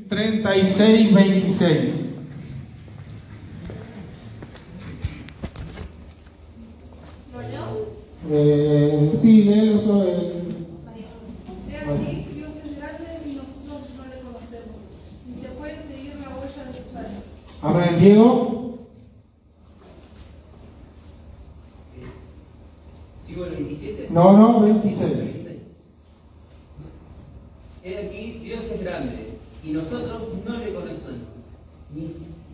36:26. Sí, léelo sobre el... He aquí, Dios es grande y nosotros no le conocemos, y se puede seguir la huella de sus años. Amén. Diego. ¿Sigo el 27? No, 26. He aquí, Dios es grande, y nosotros no le conocemos,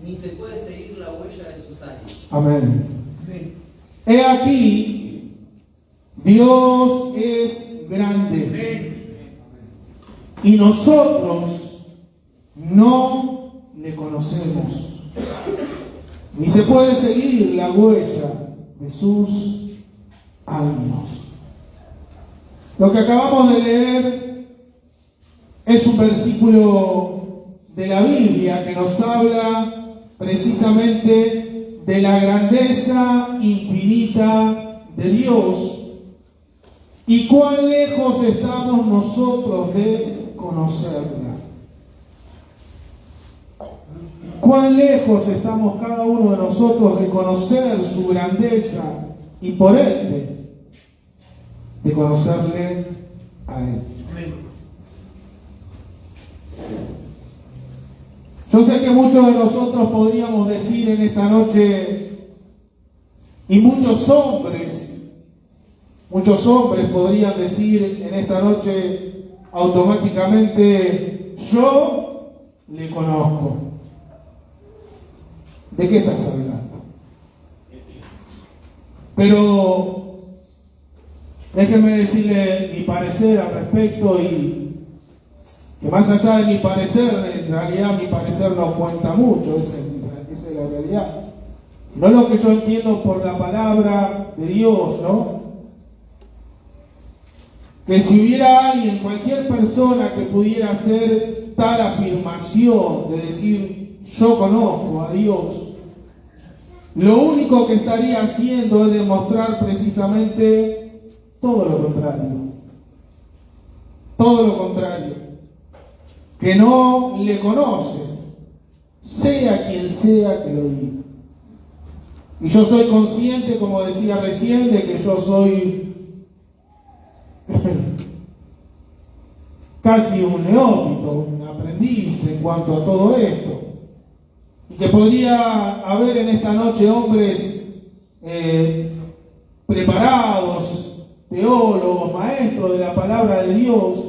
ni se puede seguir la huella de sus años. Amén. He aquí, Dios es grande y nosotros no le conocemos, ni se puede seguir la huella de sus años. Lo que acabamos de leer es un versículo de la Biblia que nos habla precisamente de la grandeza infinita de Dios y cuán lejos estamos nosotros de conocerla. Cuán lejos estamos cada uno de nosotros de conocer su grandeza y por ende de conocerle a Él. Yo sé que muchos de nosotros podríamos decir en esta noche, y muchos hombres podrían decir en esta noche automáticamente, yo le conozco. ¿De qué estás hablando? Pero déjenme decirle mi parecer al respecto y que más allá de mi parecer, en realidad mi parecer no cuenta mucho, esa es la realidad. Sino lo que yo entiendo por la palabra de Dios, ¿no? Que si hubiera alguien, cualquier persona que pudiera hacer tal afirmación de decir, yo conozco a Dios, lo único que estaría haciendo es demostrar precisamente todo lo contrario. Todo lo contrario. Que no le conoce, sea quien sea que lo diga. Y yo soy consciente, como decía recién, de que yo soy casi un neófito, un aprendiz en cuanto a todo esto. Y que podría haber en esta noche hombres preparados, teólogos, maestros de la palabra de Dios.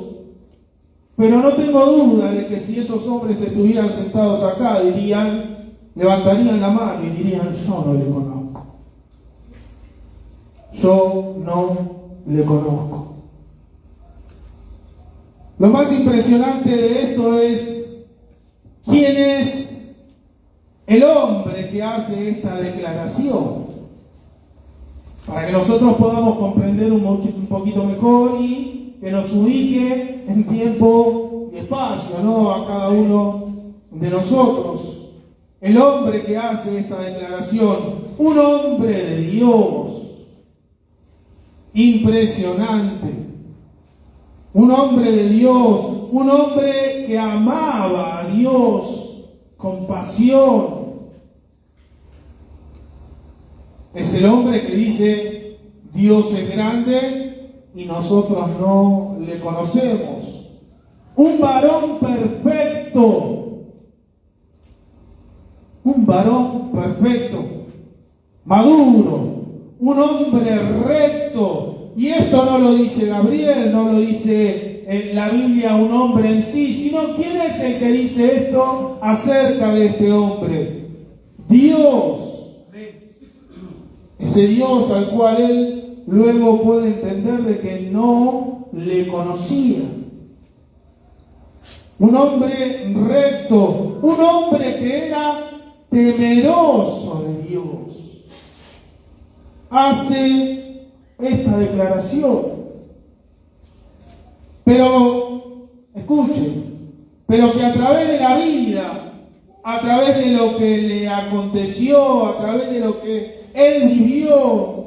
Pero no tengo duda de que si esos hombres estuvieran sentados acá, levantarían la mano y dirían, yo no le conozco. Yo no le conozco. Lo más impresionante de esto es, ¿quién es el hombre que hace esta declaración? Para que nosotros podamos comprender un poquito mejor y que nos ubique en tiempo y espacio, ¿no? A cada uno de nosotros. El hombre que hace esta declaración, un hombre de Dios, impresionante, un hombre de Dios, un hombre que amaba a Dios con pasión. Es el hombre que dice, Dios es grande y nosotros no le conocemos. Un varón perfecto, maduro, un hombre recto. Y esto no lo dice Gabriel, no lo dice en la Biblia un hombre en sí, sino ¿quién es el que dice esto acerca de este hombre? Dios. Ese Dios al cual él luego puede entender de que no le conocía. Un hombre recto, un hombre que era temeroso de Dios. Hace esta declaración. Pero, escuchen, pero que a través de la vida, a través de lo que le aconteció, a través de lo que él vivió,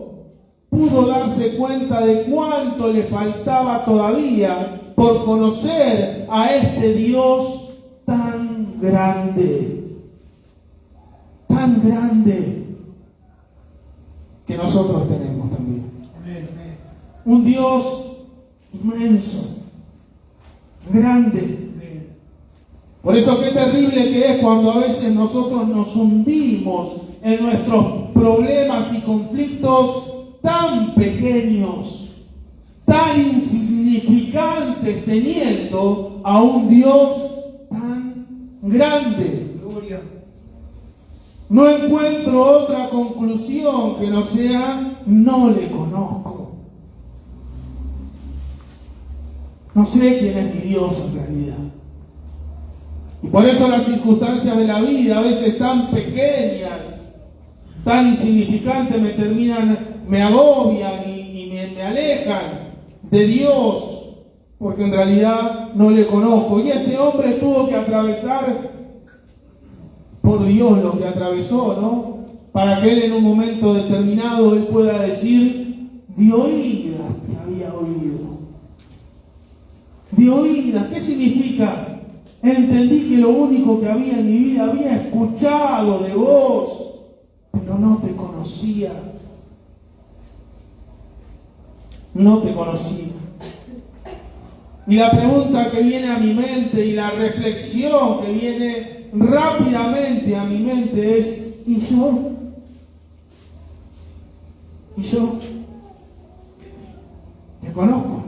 pudo darse cuenta de cuánto le faltaba todavía por conocer a este Dios tan grande, que nosotros tenemos también. Un Dios inmenso, grande. Por eso qué terrible que es cuando a veces nosotros nos hundimos en nuestros problemas y conflictos tan pequeños, tan insignificantes, teniendo a un Dios tan grande. Gloria. No encuentro otra conclusión que no sea: no le conozco. No sé quién es mi Dios en realidad. Y por eso las circunstancias de la vida, a veces tan pequeñas, tan insignificantes, me agobian y me alejan de Dios, porque en realidad no le conozco. Y este hombre tuvo que atravesar por Dios lo que atravesó, ¿no? Para que él en un momento determinado él pueda decir: de oídas te había oído. De oídas, ¿qué significa? Entendí que lo único que había en mi vida, había escuchado de vos, pero no te conocía. No te conocía. Y la pregunta que viene a mi mente y la reflexión que viene rápidamente a mi mente es: ¿y yo? ¿Y yo? ¿Te conozco?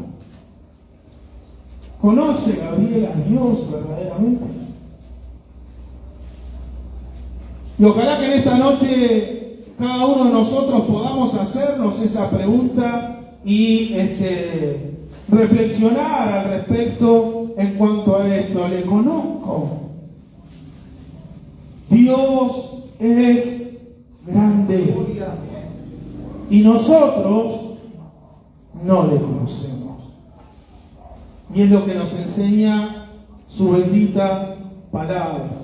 ¿Conoce Gabriel a Dios verdaderamente? Y ojalá que en esta noche cada uno de nosotros podamos hacernos esa pregunta y reflexionar al respecto en cuanto a esto. ¿Le conozco? Dios es grande y nosotros no le conocemos. Y es lo que nos enseña su bendita palabra.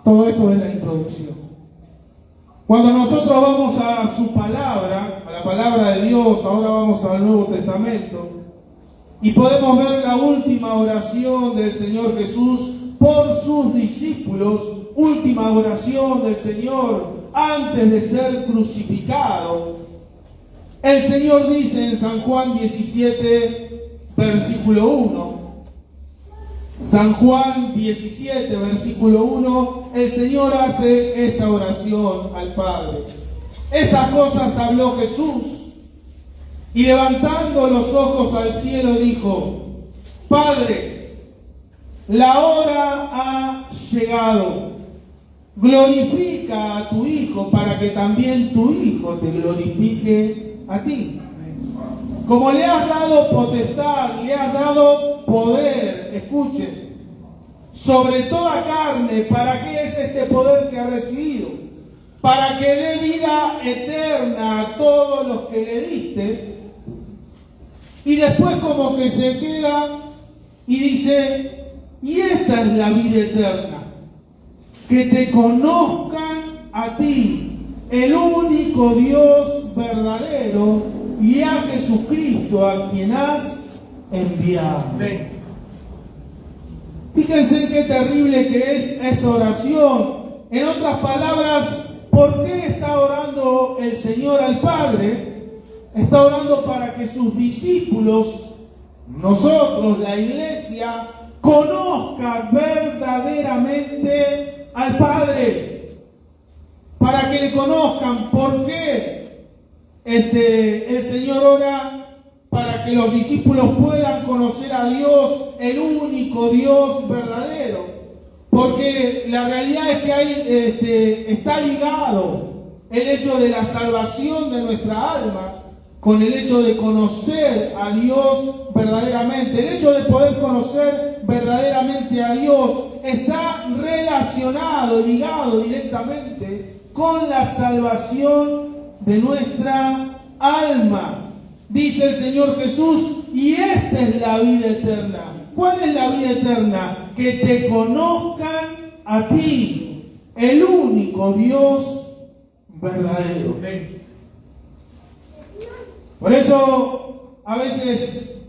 Todo esto es la introducción. Cuando nosotros vamos a su palabra, a la palabra de Dios, ahora vamos al Nuevo Testamento, y podemos ver la última oración del Señor Jesús por sus discípulos, última oración del Señor antes de ser crucificado. El Señor dice en San Juan 17, versículo 1, San Juan 17, versículo 1, el Señor hace esta oración al Padre. Estas cosas habló Jesús, y levantando los ojos al cielo dijo: Padre, la hora ha llegado. Glorifica a tu Hijo, para que también tu Hijo te glorifique a ti. Como le has dado potestad, le has dado poder, escuchen, sobre toda carne. ¿Para qué es este poder que ha recibido? Para que dé vida eterna a todos los que le diste. Y después como que se queda y dice: y esta es la vida eterna, que te conozcan a ti, el único Dios verdadero, y a Jesucristo, a quien has enviado. Fíjense qué terrible que es esta oración. En otras palabras, ¿por qué está orando el Señor al Padre? Está orando para que sus discípulos, nosotros, la iglesia, conozcan verdaderamente al Padre. Para que le conozcan. ¿Por qué el Señor ora? Para que los discípulos puedan conocer a Dios, el único Dios verdadero. Porque la realidad es que está ligado el hecho de la salvación de nuestra alma con el hecho de conocer a Dios verdaderamente. El hecho de poder conocer verdaderamente a Dios está relacionado, ligado directamente con la salvación de nuestra alma. Dice el Señor Jesús: y esta es la vida eterna. ¿Cuál es la vida eterna? Que te conozcan a ti, el único Dios verdadero. Por eso a veces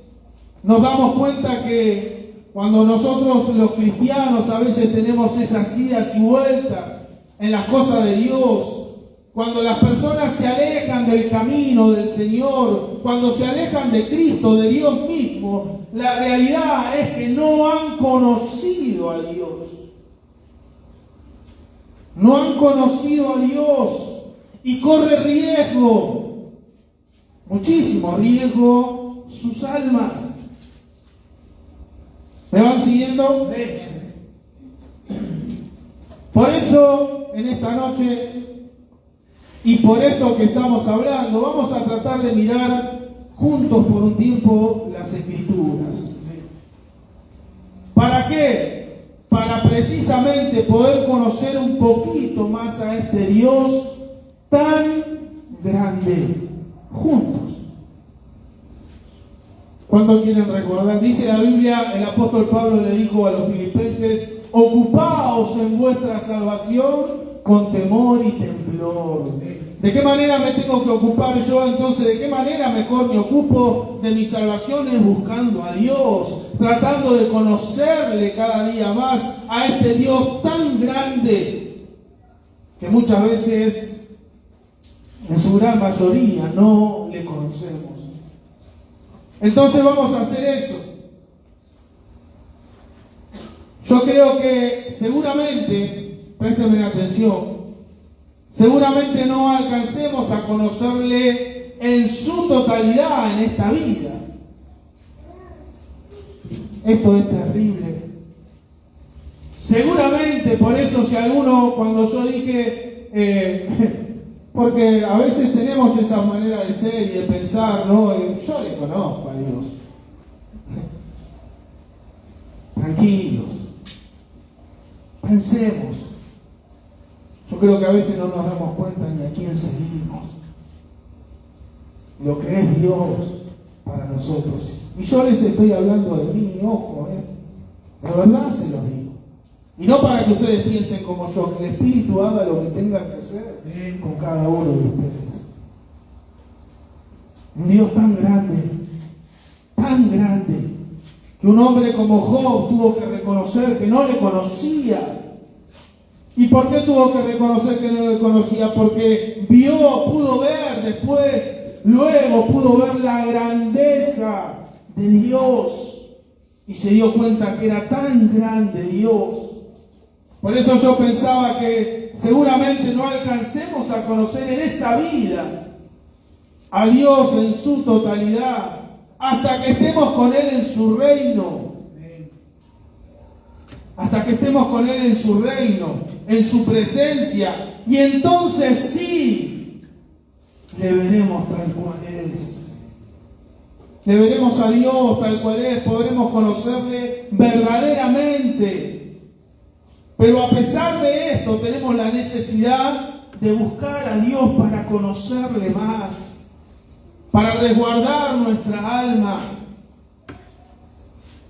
nos damos cuenta que cuando nosotros los cristianos a veces tenemos esas idas y vueltas en las cosas de Dios, cuando las personas se alejan del camino del Señor, cuando se alejan de Cristo, de Dios mismo, la realidad es que no han conocido a Dios. No han conocido a Dios y corre riesgo, muchísimo riesgo, sus almas. ¿Me van siguiendo? Por eso, en esta noche, y por esto que estamos hablando, vamos a tratar de mirar juntos por un tiempo las Escrituras. ¿Para qué? Para precisamente poder conocer un poquito más a este Dios tan grande, juntos. ¿Cuántos quieren recordar? Dice la Biblia, el apóstol Pablo le dijo a los filipenses: ocupaos en vuestra salvación con temor y temblor. ¿De qué manera me tengo que ocupar yo entonces? ¿De qué manera mejor me ocupo de mi salvación? Es buscando a Dios, tratando de conocerle cada día más a este Dios tan grande que muchas veces, en su gran mayoría, no le conocemos. Entonces vamos a hacer eso. Yo creo que seguramente, présteme atención, seguramente no alcancemos a conocerle en su totalidad en esta vida. Esto es terrible. Seguramente, por eso si alguno, cuando yo dije, porque a veces tenemos esa manera de ser y de pensar, ¿no? Yo le conozco a Dios. Tranquilos. Pensemos. Yo creo que a veces no nos damos cuenta ni a quién seguimos. Lo que es Dios para nosotros. Y yo les estoy hablando de mí, ojo, de verdad se los digo. Y no para que ustedes piensen como yo, que el Espíritu haga lo que tenga que hacer con cada uno de ustedes. Un Dios tan grande, que un hombre como Job tuvo que reconocer que no le conocía. ¿Y por qué tuvo que reconocer que no le conocía? Porque pudo ver después, luego pudo ver la grandeza de Dios y se dio cuenta que era tan grande Dios. Por eso yo pensaba que seguramente no alcancemos a conocer en esta vida a Dios en su totalidad hasta que estemos con Él en su reino. Hasta que estemos con Él en su reino, en su presencia. Y entonces sí, le veremos tal cual es. Le veremos a Dios tal cual es, podremos conocerle verdaderamente. Pero a pesar de esto, tenemos la necesidad de buscar a Dios para conocerle más, para resguardar nuestra alma,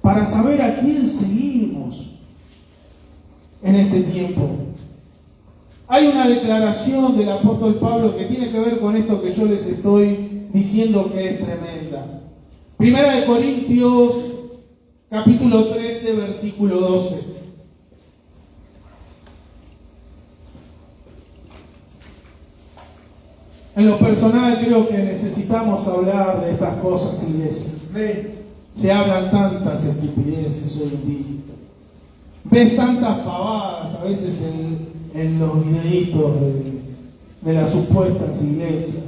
para saber a quién seguimos en este tiempo. Hay una declaración del apóstol Pablo que tiene que ver con esto que yo les estoy diciendo, que es tremenda. Primera de Corintios, capítulo 13, versículo 12. En lo personal creo que necesitamos hablar de estas cosas, iglesia. Se hablan tantas estupideces hoy en día. Ves tantas pavadas a veces en los videitos de las supuestas iglesias.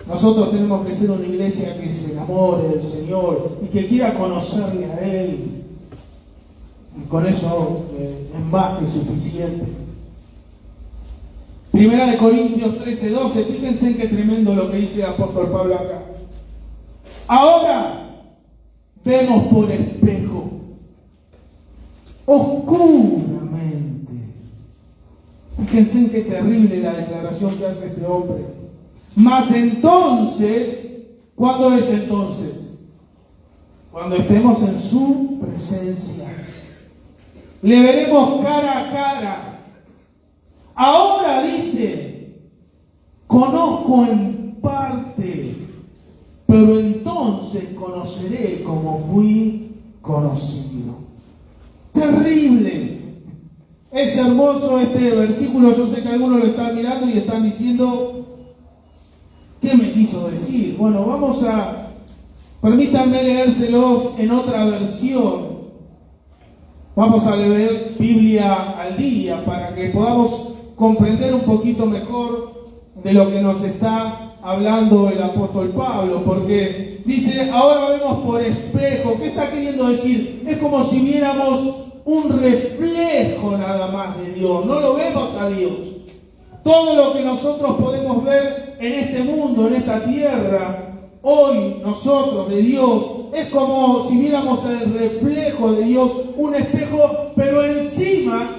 Nosotros tenemos que ser una iglesia que se enamore del Señor y que quiera conocerle a Él. Y con eso es más que suficiente. Primera de Corintios 13:12, fíjense en qué tremendo lo que dice el apóstol Pablo acá. Ahora vemos por espejo, oscuramente. Fíjense en qué terrible la declaración que hace este hombre. Mas entonces, ¿cuándo es entonces? Cuando estemos en su presencia. Le veremos cara a cara. Ahora dice, conozco en parte, pero entonces conoceré como fui conocido. Terrible. Es hermoso este versículo. Yo sé que algunos lo están mirando y están diciendo, ¿qué me quiso decir? Bueno, permítanme leérselos en otra versión. Vamos a leer Biblia al día para que podamos comprender un poquito mejor de lo que nos está hablando el apóstol Pablo, porque dice, ahora vemos por espejo. ¿Qué está queriendo decir? Es como si viéramos un reflejo nada más de Dios, no lo vemos a Dios. Todo lo que nosotros podemos ver en este mundo, en esta tierra, hoy nosotros de Dios, es como si viéramos el reflejo de Dios, un espejo, pero encima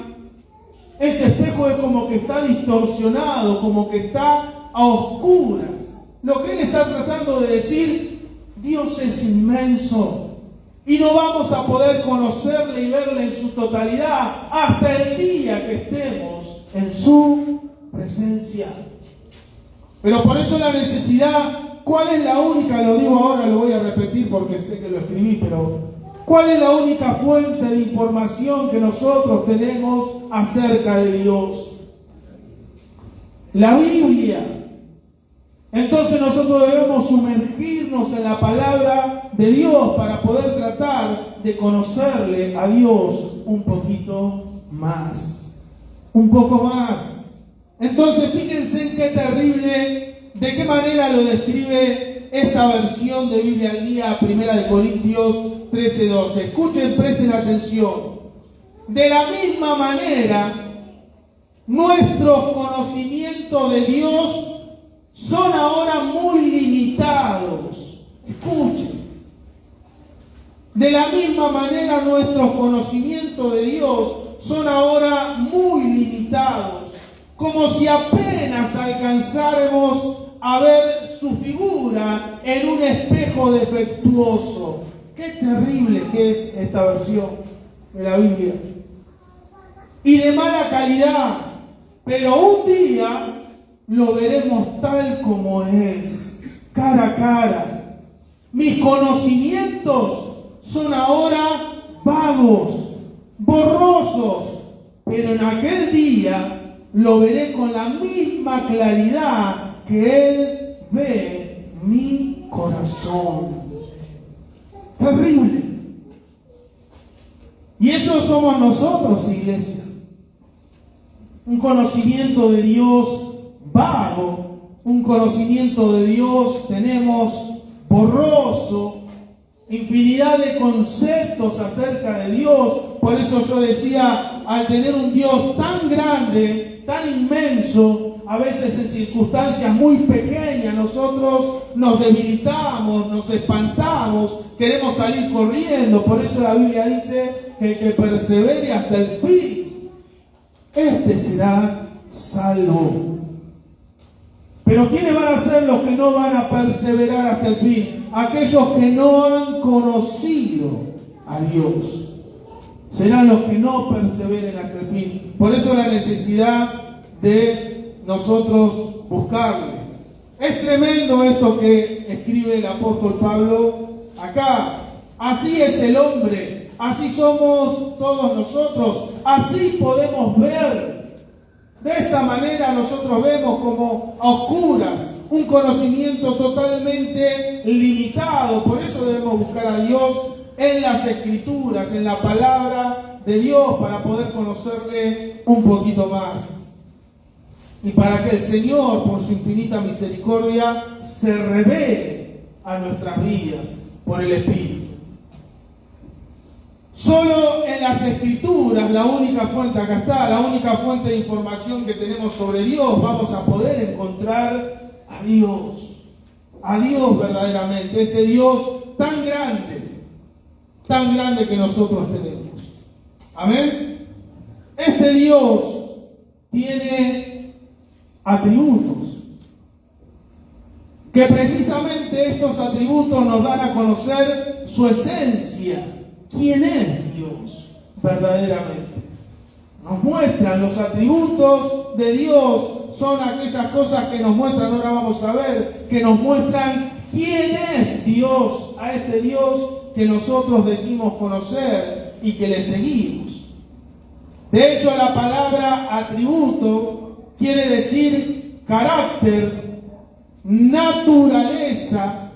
ese espejo es como que está distorsionado, como que está a oscuras. Lo que él está tratando de decir, Dios es inmenso y no vamos a poder conocerle y verle en su totalidad hasta el día que estemos en su presencia. Pero por eso la necesidad, ¿cuál es la única? Lo digo ahora, lo voy a repetir porque sé que lo escribí, pero ¿cuál es la única fuente de información que nosotros tenemos acerca de Dios? La Biblia. Entonces nosotros debemos sumergirnos en la palabra de Dios para poder tratar de conocerle a Dios un poquito más. Un poco más. Entonces fíjense en qué terrible, de qué manera lo describe esta versión de Biblia al día, 1 Corintios 13:12. Escuchen, presten atención. De la misma manera, nuestros conocimientos de Dios son ahora muy limitados. Escuchen. De la misma manera, nuestros conocimientos de Dios son ahora muy limitados, como si apenas alcanzáramos a ver su figura en un espejo defectuoso. Qué terrible que es esta versión de la Biblia. Y de mala calidad, pero un día lo veremos tal como es, cara a cara. Mis conocimientos son ahora vagos, borrosos, pero en aquel día lo veré con la misma claridad que Él ve mi corazón. Terrible. Y eso somos nosotros, iglesia. Un conocimiento de Dios vago, un conocimiento de Dios tenemos borroso, infinidad de conceptos acerca de Dios. Por eso yo decía, al tener un Dios tan grande, tan inmenso, a veces en circunstancias muy pequeñas nosotros nos debilitamos, nos espantamos, queremos salir corriendo. Por eso la Biblia dice que el que persevere hasta el fin, este será salvo. Pero ¿quiénes van a ser los que no van a perseverar hasta el fin? Aquellos que no han conocido a Dios. Serán los que no perseveren hasta el fin. Por eso la necesidad de nosotros buscarle. Es tremendo esto que escribe el apóstol Pablo acá. Así es el hombre, así somos todos nosotros, así podemos ver. De esta manera nosotros vemos como a oscuras, un conocimiento totalmente limitado. Por eso debemos buscar a Dios en las Escrituras, en la palabra de Dios, para poder conocerle un poquito más. Y para que el Señor, por su infinita misericordia, se revele a nuestras vidas por el Espíritu. Solo en las Escrituras, la única fuente, acá está, la única fuente de información que tenemos sobre Dios, vamos a poder encontrar a Dios verdaderamente, este Dios tan grande que nosotros tenemos. Amén. Este Dios tiene atributos, que precisamente estos atributos nos dan a conocer su esencia. ¿Quién es Dios verdaderamente? Nos muestran los atributos de Dios, son aquellas cosas que nos muestran, ahora vamos a ver, que nos muestran quién es Dios, a este Dios que nosotros decimos conocer y que le seguimos. De hecho, la palabra atributo quiere decir carácter, naturaleza,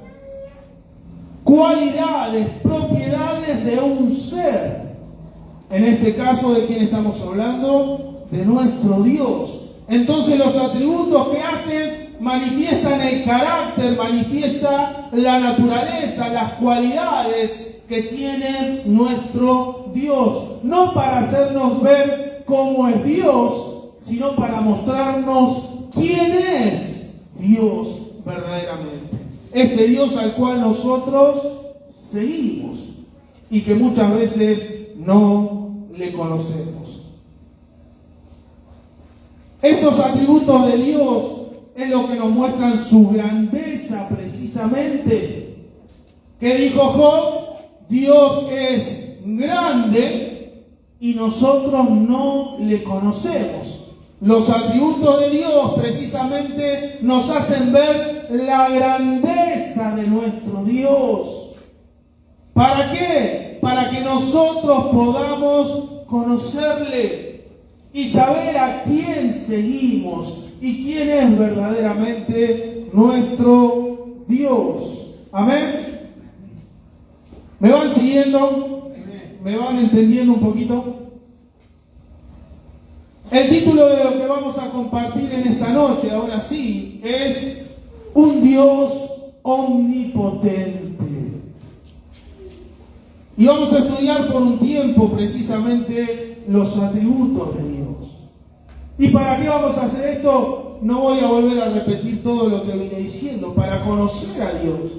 cualidades, propiedades de un ser. En este caso, ¿de quién estamos hablando? De nuestro Dios. Entonces, los atributos que hacen manifiestan el carácter, manifiesta la naturaleza, las cualidades que tiene nuestro Dios. No para hacernos ver cómo es Dios, sino para mostrarnos quién es Dios verdaderamente. Este Dios al cual nosotros seguimos y que muchas veces no le conocemos. Estos atributos de Dios es lo que nos muestran su grandeza precisamente. ¿Qué dijo Job? Dios es grande y nosotros no le conocemos. Los atributos de Dios precisamente nos hacen ver la grandeza de nuestro Dios. ¿Para qué? Para que nosotros podamos conocerle y saber a quién seguimos y quién es verdaderamente nuestro Dios. Amén. ¿Me van siguiendo? ¿Me van entendiendo un poquito? El título de lo que vamos a compartir en esta noche, ahora sí, es un Dios omnipotente. Y vamos a estudiar por un tiempo precisamente los atributos de Dios. ¿Y para qué vamos a hacer esto? No voy a volver a repetir todo lo que vine diciendo, para conocer a Dios.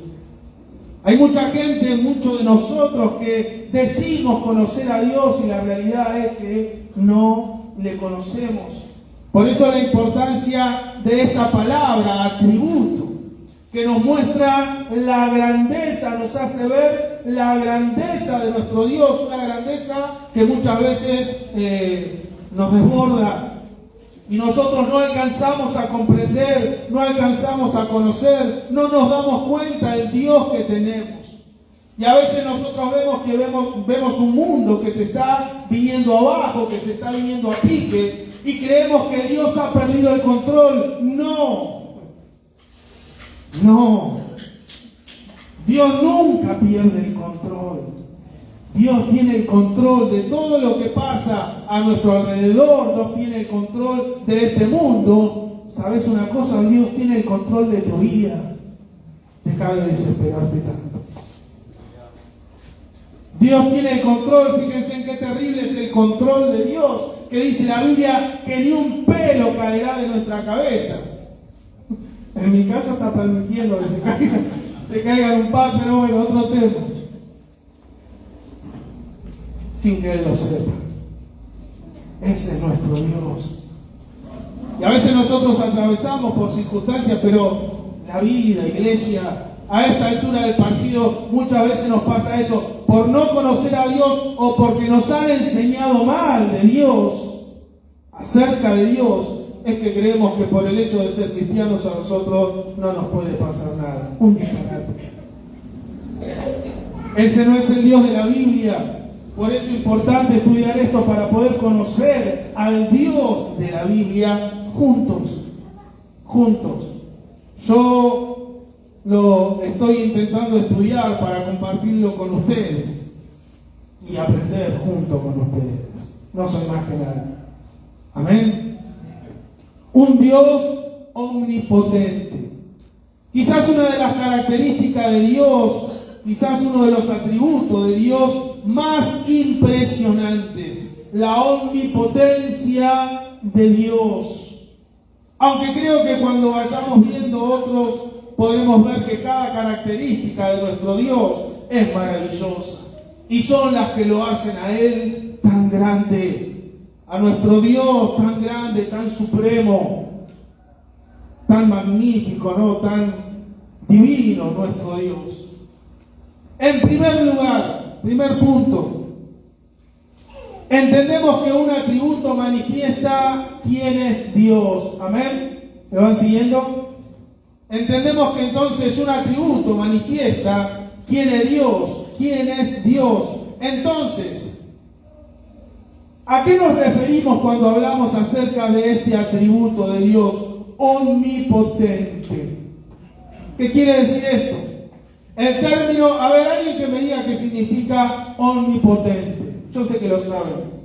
Hay mucha gente, muchos de nosotros que decimos conocer a Dios y la realidad es que no le conocemos. Por eso la importancia de esta palabra, atributo, que nos muestra la grandeza, nos hace ver la grandeza de nuestro Dios, una grandeza que muchas veces nos desborda y nosotros no alcanzamos a comprender, no alcanzamos a conocer, no nos damos cuenta del Dios que tenemos. Y a veces nosotros vemos un mundo que se está viniendo abajo, que se está viniendo a pique, y creemos que Dios ha perdido el control. No. Dios nunca pierde el control. Dios tiene el control de todo lo que pasa a nuestro alrededor. Dios tiene el control de este mundo. ¿Sabes una cosa? Dios tiene el control de tu vida. Deja de desesperarte tanto. Dios tiene el control, fíjense en qué terrible es el control de Dios, que dice la Biblia que ni un pelo caerá de nuestra cabeza. En mi caso está permitiendo que se caiga en un par, pero bueno, otro tema. Sin que Él lo sepa. Ese es nuestro Dios. Y a veces nosotros atravesamos por circunstancias, pero la vida, iglesia, a esta altura del partido muchas veces nos pasa eso, por no conocer a Dios o porque nos han enseñado mal de Dios, acerca de Dios, es que creemos que por el hecho de ser cristianos a nosotros no nos puede pasar nada. Un disparate. Ese no es el Dios de la Biblia. Por eso es importante estudiar esto para poder conocer al Dios de la Biblia juntos. Yo lo estoy intentando estudiar para compartirlo con ustedes y aprender junto con ustedes. No soy más que nada. Amén. Un Dios omnipotente. Quizás una de las características de Dios, quizás uno de los atributos de Dios más impresionantes, la omnipotencia de Dios. Aunque creo que cuando vayamos viendo otros, podremos ver que cada característica de nuestro Dios es maravillosa. Y son las que lo hacen a Él tan grande. A nuestro Dios tan grande, tan supremo, tan magnífico, ¿no? Tan divino nuestro Dios. En primer lugar, primer punto, entendemos que un atributo manifiesta quién es Dios. ¿Amén? ¿Me van siguiendo? entendemos que entonces un atributo manifiesta quién es Dios, quién es Dios. Entonces, ¿a qué nos referimos cuando hablamos acerca de este atributo de Dios omnipotente? ¿Qué quiere decir esto? El término, a ver, alguien que me diga qué significa omnipotente. Yo sé que lo saben.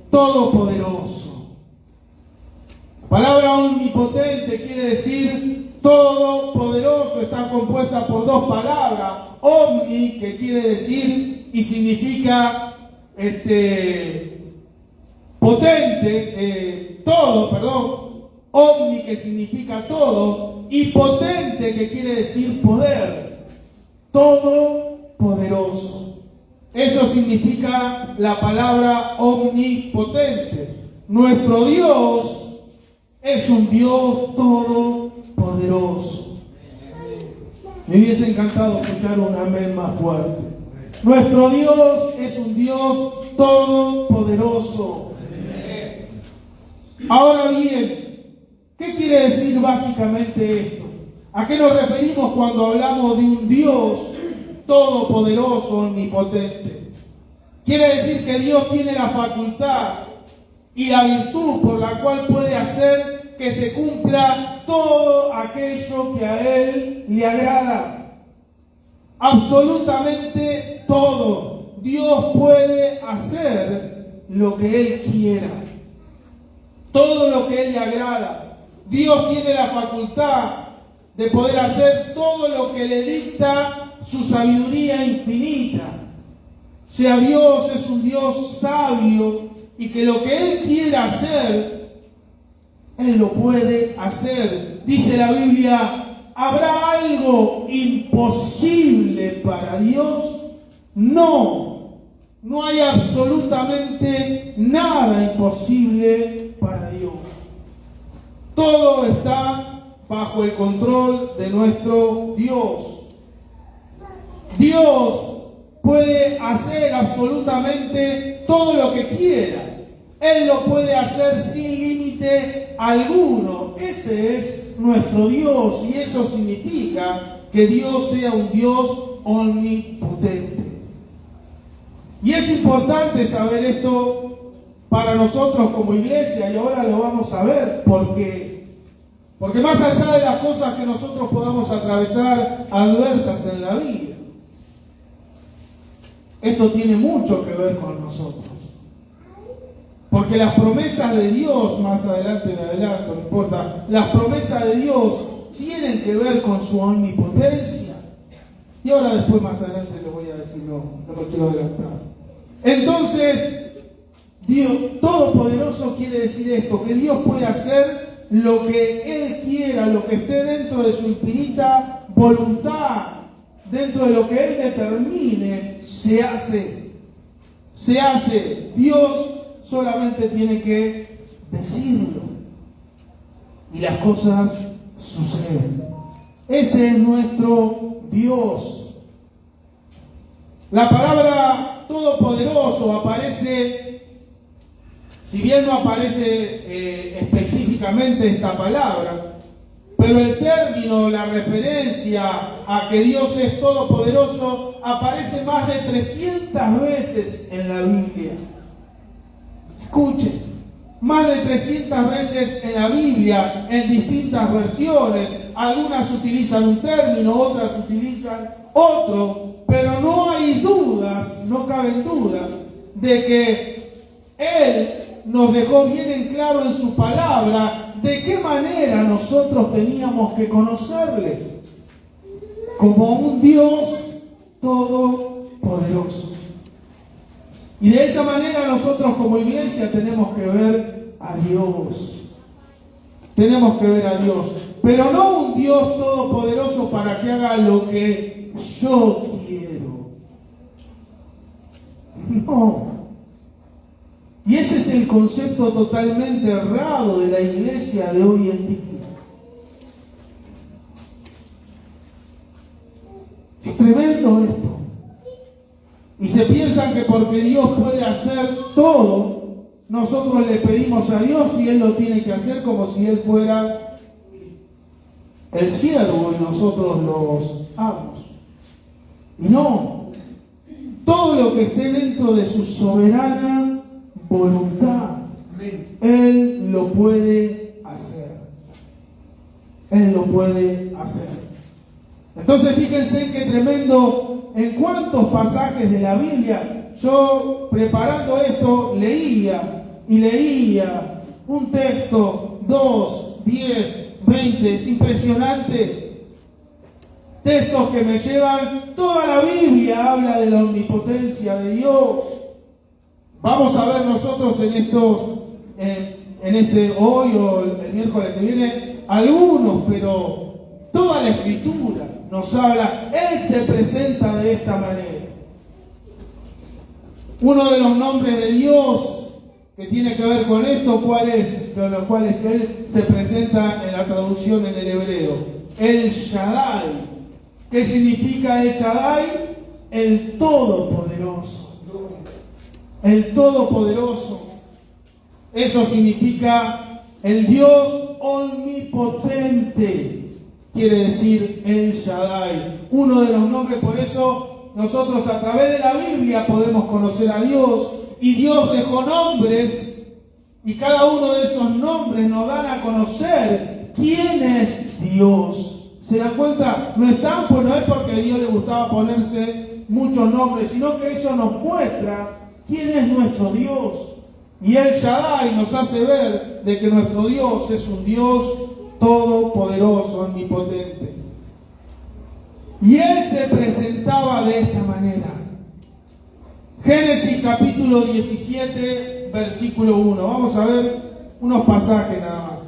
Todopoderoso. La palabra omnipotente quiere decir todopoderoso. Está compuesta por dos palabras. Omni, que quiere decir y significa potente, todo, perdón. Omni, que significa todo, y potente, que quiere decir poder. Todopoderoso. Eso significa la palabra omnipotente. Nuestro Dios es un Dios todopoderoso. Me hubiese encantado escuchar un amén más fuerte. Nuestro Dios es un Dios todopoderoso. Ahora bien, ¿qué quiere decir básicamente esto? ¿A qué nos referimos cuando hablamos de un Dios todopoderoso, omnipotente? Quiere decir que Dios tiene la facultad y la virtud por la cual puede hacer que se cumpla todo aquello que a Él le agrada. Absolutamente todo. Dios puede hacer lo que Él quiera. Todo lo que Él le agrada. Dios tiene la facultad de poder hacer todo lo que le dicta su sabiduría infinita. O sea, Dios es un Dios sabio y que lo que Él quiera hacer, Él lo puede hacer. Dice la Biblia, ¿habrá algo imposible para Dios? No, no hay absolutamente nada imposible para Dios. Todo está bajo el control de nuestro Dios. Dios puede hacer absolutamente todo lo que quiera. Él lo puede hacer sin límite alguno. Ese es nuestro Dios y eso significa que Dios sea un Dios omnipotente. Y es importante saber esto para nosotros como iglesia, y ahora lo vamos a ver. Porque más allá de las cosas que nosotros podamos atravesar adversas en la vida, esto tiene mucho que ver con nosotros. Porque las promesas de Dios, más adelante me adelanto, no importa, las promesas de Dios tienen que ver con su omnipotencia. Y ahora después más adelante les voy a decir, no lo quiero adelantar. Entonces, Dios todopoderoso quiere decir esto, que Dios puede hacer lo que Él quiera, lo que esté dentro de su infinita voluntad, dentro de lo que Él determine, se hace. Se hace. Dios solamente tiene que decirlo. Y las cosas suceden. Ese es nuestro Dios. La palabra todopoderoso aparece, si bien no aparece específicamente esta palabra, pero el término, la referencia a que Dios es todopoderoso aparece más de 300 veces en la Biblia. Escuchen, más de 300 veces en la Biblia, en distintas versiones. Algunas utilizan un término, otras utilizan otro, pero no hay dudas, no caben dudas, de que Él nos dejó bien en claro en su palabra de qué manera nosotros teníamos que conocerle, como un Dios todopoderoso. Y de esa manera nosotros como iglesia tenemos que ver a Dios. Tenemos que ver a Dios. Pero no un Dios todopoderoso para que haga lo que yo quiero. No. Y ese es el concepto totalmente errado de la iglesia de hoy en día. Es tremendo esto. Y se piensan que porque Dios puede hacer todo, nosotros le pedimos a Dios y Él lo tiene que hacer como si Él fuera el siervo y nosotros los amos. Y no, todo lo que esté dentro de su soberana voluntad, Él lo puede hacer. Él lo puede hacer. Entonces fíjense qué tremendo, en cuántos pasajes de la Biblia, yo preparando esto leía y leía un texto, 2, 10, 20, es impresionante. Textos que me llevan, toda la Biblia habla de la omnipotencia de Dios. Vamos a ver nosotros en este hoy o el miércoles que viene, algunos, pero toda la Escritura nos habla, Él se presenta de esta manera. Uno de los nombres de Dios que tiene que ver con esto, ¿cuál es? Con los cuales Él se presenta en la traducción en el hebreo. El Shaddai. ¿Qué significa el Shaddai? El Todopoderoso. El Todopoderoso. Eso significa el Dios omnipotente. Quiere decir el Shaddai. Uno de los nombres, por eso nosotros a través de la Biblia podemos conocer a Dios. Y Dios dejó nombres, y cada uno de esos nombres nos dan a conocer quién es Dios. ¿Se dan cuenta? No están, pues no es porque a Dios le gustaba ponerse muchos nombres, sino que eso nos muestra quién es nuestro Dios. Y el Shaddai nos hace ver de que nuestro Dios es un Dios todopoderoso, omnipotente. Y Él se presentaba de esta manera. Génesis capítulo 17, versículo 1. Vamos a ver unos pasajes nada más.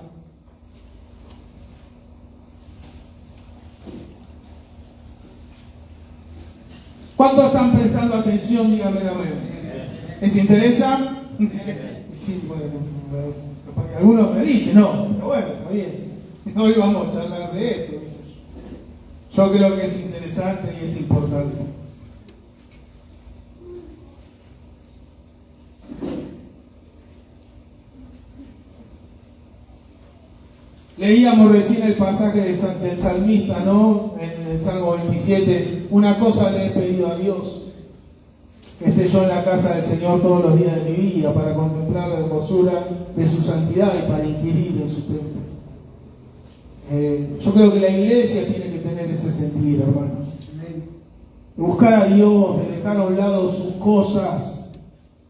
¿Cuántos están prestando atención? Díganme amén. ¿Les interesa? Sí, bueno, porque algunos me dicen, no, pero bueno, está bien. Hoy vamos a charlar de esto. Yo creo que es interesante y es importante. Leíamos recién el pasaje del salmista, ¿no? En el Salmo 27. Una cosa le he pedido a Dios, que esté yo en la casa del Señor todos los días de mi vida, para contemplar la hermosura de su santidad y para inquirir en su templo. Yo creo que la iglesia tiene que tener ese sentir, hermanos. Buscar a Dios, de dejar a un lado sus cosas.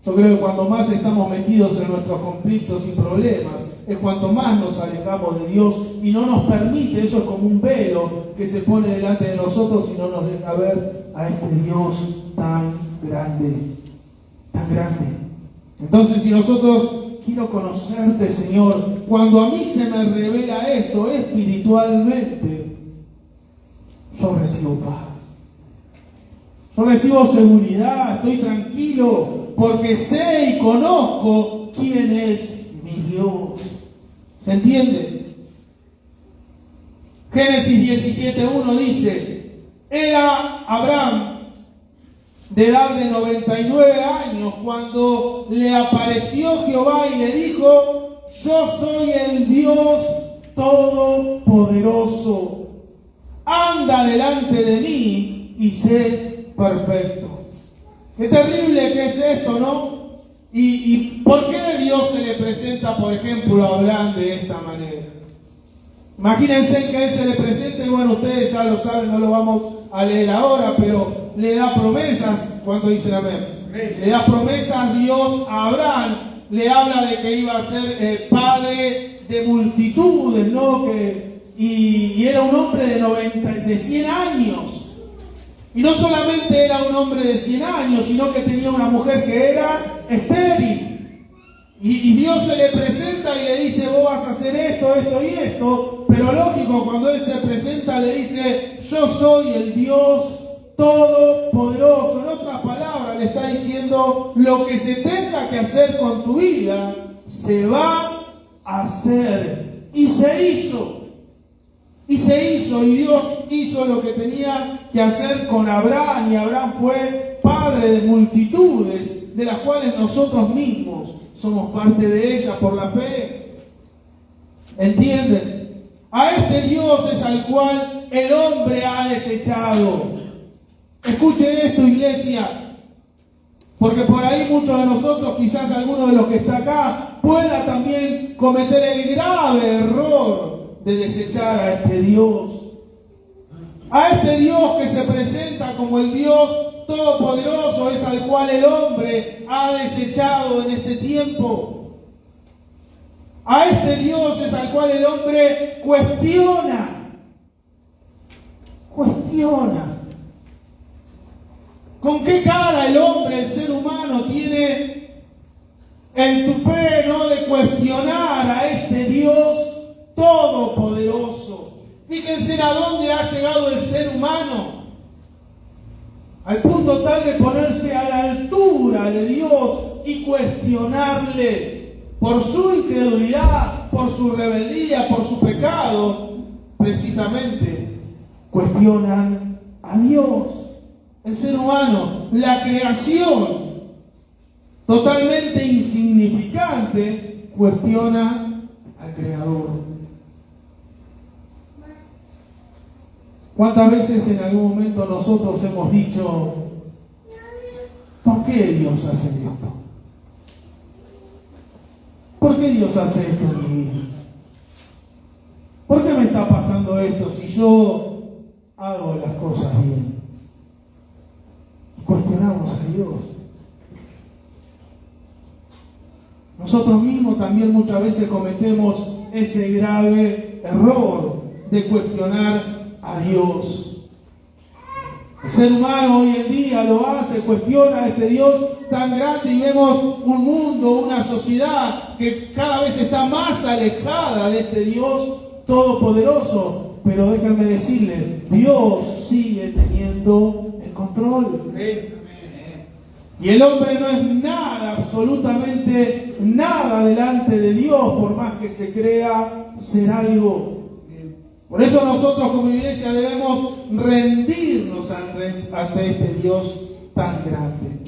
Yo creo que cuando más estamos metidos en nuestros conflictos y problemas, es cuanto más nos alejamos de Dios y no nos permite, eso es como un velo que se pone delante de nosotros y no nos deja ver a este Dios tan grande, tan grande. Entonces, si nosotros, quiero conocerte, Señor, cuando a mí se me revela esto espiritualmente, yo recibo paz. Yo recibo seguridad, estoy tranquilo, porque sé y conozco quién es mi Dios. ¿Se entiende? Génesis 17:1 dice: era Abraham de edad de 99 años cuando le apareció Jehová y le dijo: yo soy el Dios Todopoderoso, anda delante de mí y sé perfecto. Qué terrible que es esto, ¿no? ¿Y por qué Dios se le presenta, por ejemplo, a Abraham de esta manera? Imagínense que Él se le presenta, y bueno, ustedes ya lo saben, no lo vamos a leer ahora, pero le da promesas. ¿Cuánto dicen amén? Le da promesas Dios a Abraham, le habla de que iba a ser padre de multitudes, ¿no? Y era un hombre de 100 años. Y no solamente era un hombre de 100 años, sino que tenía una mujer que era estéril. Y Dios se le presenta y le dice: vos vas a hacer esto, esto y esto. Pero lógico, cuando Él se presenta le dice: yo soy el Dios Todopoderoso. En otras palabras, le está diciendo: lo que se tenga que hacer con tu vida, se va a hacer. Y se hizo. Y se hizo, y Dios hizo lo que tenía que hacer con Abraham, y Abraham fue padre de multitudes, de las cuales nosotros mismos somos parte de ellas por la fe. ¿Entienden? A este Dios es al cual el hombre ha desechado. Escuchen esto, iglesia, porque por ahí muchos de nosotros, quizás alguno de los que está acá, pueda también cometer el grave error de desechar a este Dios. A este Dios que se presenta como el Dios todopoderoso es al cual el hombre ha desechado en este tiempo. A este Dios es al cual el hombre cuestiona. ¿Con qué cara el hombre, el ser humano, tiene el tupé, ¿no?, de cuestionar a este Dios todopoderoso? Fíjense a dónde ha llegado el ser humano, al punto tal de ponerse a la altura de Dios y cuestionarle por su incredulidad, por su rebeldía, por su pecado. Precisamente cuestionan a Dios. El ser humano, la creación, totalmente insignificante, cuestiona al Creador. ¿Cuántas veces en algún momento nosotros hemos dicho, ¿por qué Dios hace esto? ¿Por qué Dios hace esto en mi vida? ¿Por qué me está pasando esto si yo hago las cosas bien? Y cuestionamos a Dios. Nosotros mismos también muchas veces cometemos ese grave error de cuestionar a Dios. El ser humano hoy en día lo hace, cuestiona a este Dios tan grande y vemos un mundo, una sociedad que cada vez está más alejada de este Dios todopoderoso. Pero déjenme decirle, Dios sigue teniendo el control. Y el hombre no es nada, absolutamente nada delante de Dios, por más que se crea ser algo. Por eso nosotros como iglesia debemos rendirnos ante este Dios tan grande,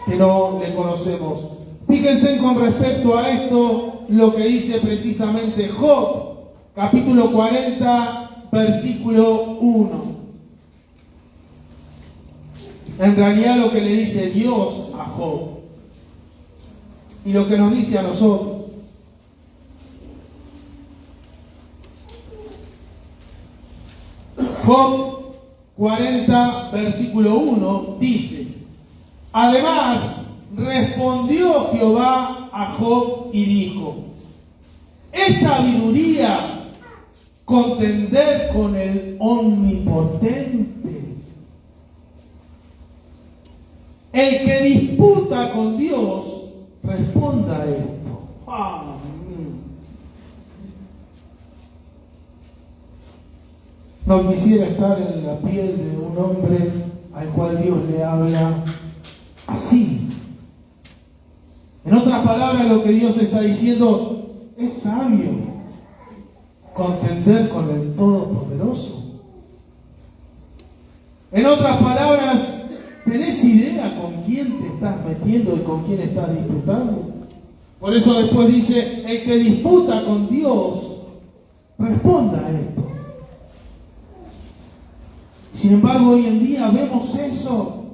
que no le conocemos. Fíjense con respecto a esto lo que dice precisamente Job, capítulo 40, versículo 1. En realidad lo que le dice Dios a Job y lo que nos dice a nosotros. Job 40, versículo 1 dice: además respondió Jehová a Job y dijo: ¿es sabiduría contender con el omnipotente? El que disputa con Dios, responda a esto. Amén. No quisiera estar en la piel de un hombre al cual Dios le habla así. En otras palabras, lo que Dios está diciendo: es sabio contender con el Todopoderoso. En otras palabras, ¿tenés idea con quién te estás metiendo y con quién estás disputando? Por eso después dice: el que disputa con Dios, responda a esto. Sin embargo, hoy en día vemos eso.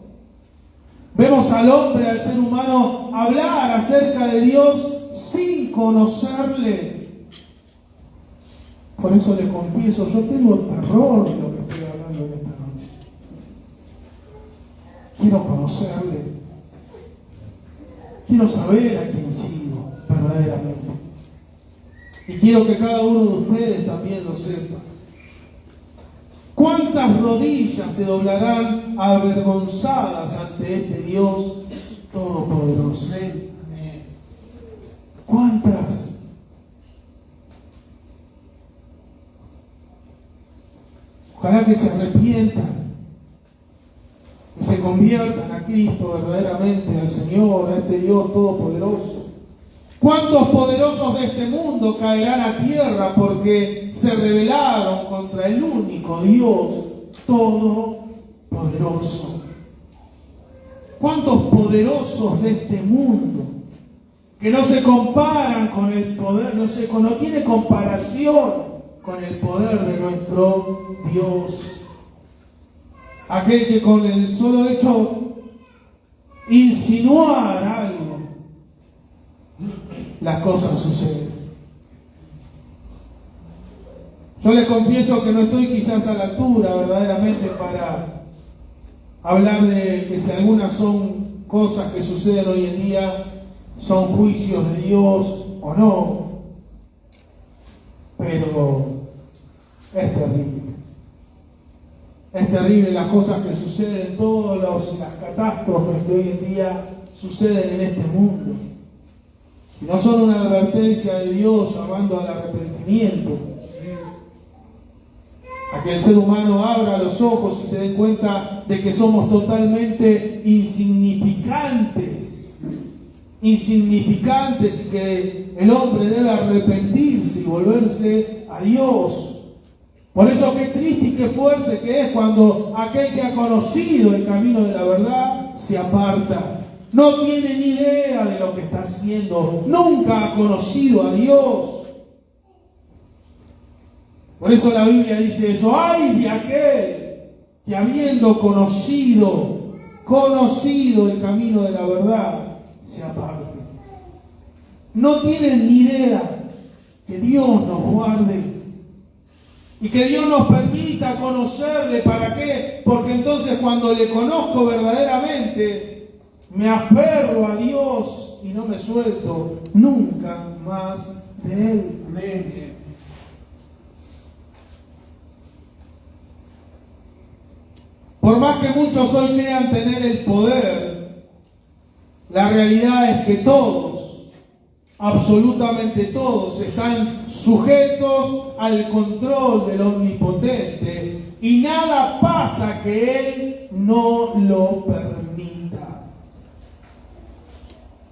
Vemos al hombre, al ser humano, hablar acerca de Dios sin conocerle. Por eso le confieso, yo tengo terror de lo que estoy hablando en esta noche. Quiero conocerle. Quiero saber a quién sigo verdaderamente. Y quiero que cada uno de ustedes también lo sepa. ¿Cuántas rodillas se doblarán avergonzadas ante este Dios todopoderoso? ¿Cuántas? Ojalá que se arrepientan, que se conviertan a Cristo verdaderamente, al Señor, a este Dios todopoderoso. ¿Cuántos poderosos de este mundo caerán a tierra porque se rebelaron contra el único Dios todopoderoso? ¿Cuántos poderosos de este mundo que no se comparan con el poder, no tiene comparación con el poder de nuestro Dios. Aquel que con el solo hecho insinuar algo, las cosas suceden. Yo les confieso que no estoy quizás a la altura verdaderamente para hablar de que si algunas son cosas que suceden hoy en día, son juicios de Dios o no, pero es terrible. Es terrible las cosas que suceden, todas las catástrofes que hoy en día suceden en este mundo. Si no son una advertencia de Dios llamando al arrepentimiento, a que el ser humano abra los ojos y se dé cuenta de que somos totalmente insignificantes y que el hombre debe arrepentirse y volverse a Dios. Por eso qué triste y qué fuerte que es cuando aquel que ha conocido el camino de la verdad se aparta. No tiene ni idea de lo que está haciendo, nunca ha conocido a Dios. Por eso la Biblia dice eso: ¡ay de aquel que habiendo conocido el camino de la verdad, se aparte! No tienen ni idea. Que Dios nos guarde y que Dios nos permita conocerle. ¿Para qué? Porque entonces cuando le conozco verdaderamente, me aferro a Dios y no me suelto nunca más de Él. Amén. Por más que muchos hoy crean tener el poder, la realidad es que todos, absolutamente todos, están sujetos al control del Omnipotente y nada pasa que Él no lo permita.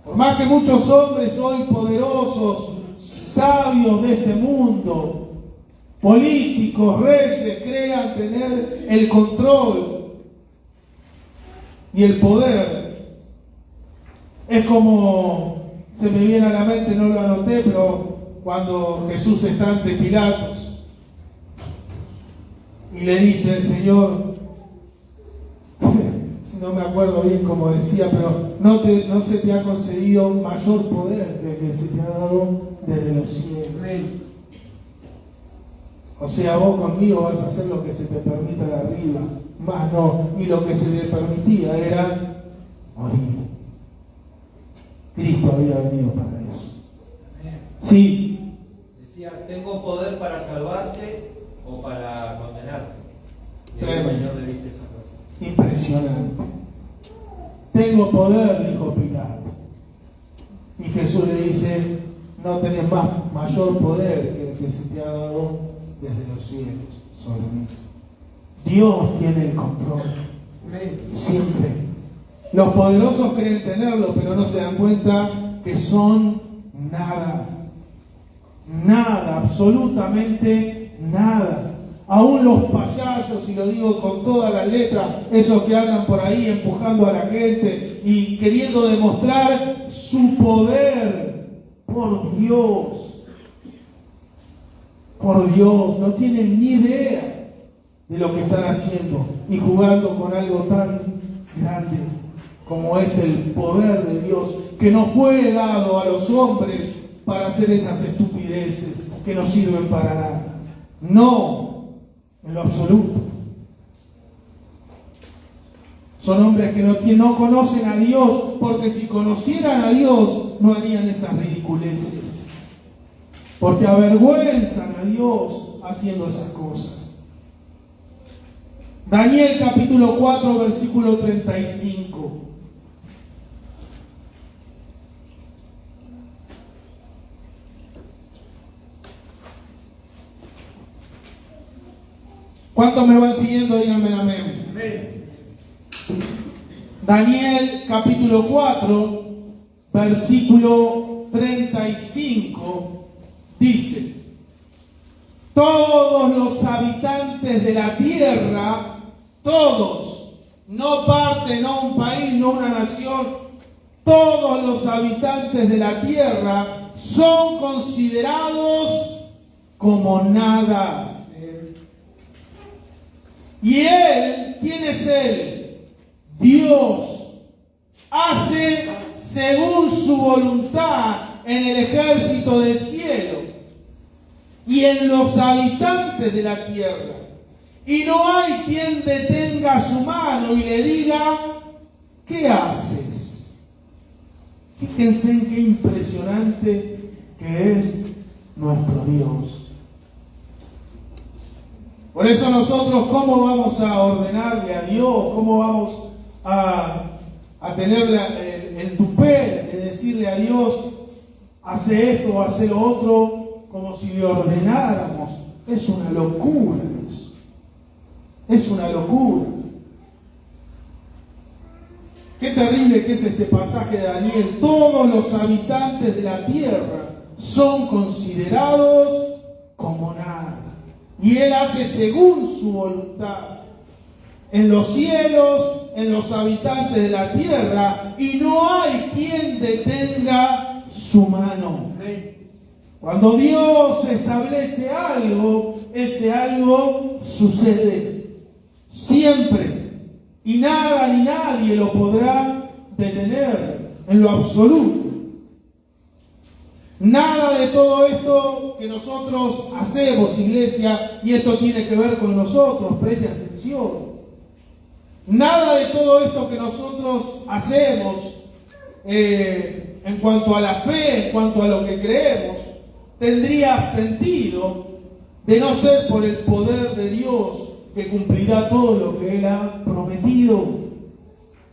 Por más que muchos hombres hoy poderosos, sabios de este mundo, políticos, reyes, crean tener el control y el poder, es como, se me viene a la mente, no lo anoté, pero cuando Jesús está ante Pilatos y le dice el Señor, si no me acuerdo bien cómo decía, pero no se te ha concedido mayor poder que el que se te ha dado desde los cielos. O sea, vos conmigo vas a hacer lo que se te permita de arriba, más no. Y lo que se le permitía era morir. Cristo había venido para eso. Sí. Decía, tengo poder para salvarte o para condenarte. Y el Señor le dice esa cosa. Impresionante. Tengo poder, dijo Pilato. Y Jesús le dice, no tenés mayor poder que el que se te ha dado desde los cielos sobre mí. Dios tiene el control. Siempre. Los poderosos creen tenerlo, pero no se dan cuenta que son nada. Nada, absolutamente nada. Aún los payasos, y lo digo con todas las letras, esos que andan por ahí empujando a la gente y queriendo demostrar su poder, por Dios, no tienen ni idea de lo que están haciendo y jugando con algo tan grande como es el poder de Dios, que no fue dado a los hombres para hacer esas estupideces que no sirven para nada. No, en lo absoluto. Son hombres que no conocen a Dios, porque si conocieran a Dios no harían esas ridiculeces. Porque avergüenzan a Dios haciendo esas cosas. Daniel capítulo 4, versículo 35. ¿Cuántos me van siguiendo? Díganme amén. Amén. Daniel capítulo 4, versículo 35. Dice, todos los habitantes de la tierra, todos, no parte, no un país, no una nación, todos los habitantes de la tierra son considerados como nada. Y Él, ¿quién es Él? Dios. Hace según su voluntad en el ejército del cielo y en los habitantes de la tierra. Y no hay quien detenga su mano y le diga, ¿qué haces? Fíjense en qué impresionante que es nuestro Dios. Por eso nosotros, ¿cómo vamos a ordenarle a Dios? ¿Cómo vamos a tener el tupé de decirle a Dios, hace esto o hace lo otro, como si le ordenáramos? Es una locura eso. Es una locura. Qué terrible que es este pasaje de Daniel. Todos los habitantes de la tierra son considerados como nada. Y Él hace según su voluntad. En los cielos, en los habitantes de la tierra, y no hay quien detenga su mano. Cuando Dios establece algo, ese algo sucede. Siempre. Y nada ni nadie lo podrá detener en lo absoluto. Nada de todo esto que nosotros hacemos, iglesia, y esto tiene que ver con nosotros, preste atención. Nada de todo esto que nosotros hacemos en cuanto a la fe, en cuanto a lo que creemos, tendría sentido de no ser por el poder de Dios que cumplirá todo lo que Él ha prometido.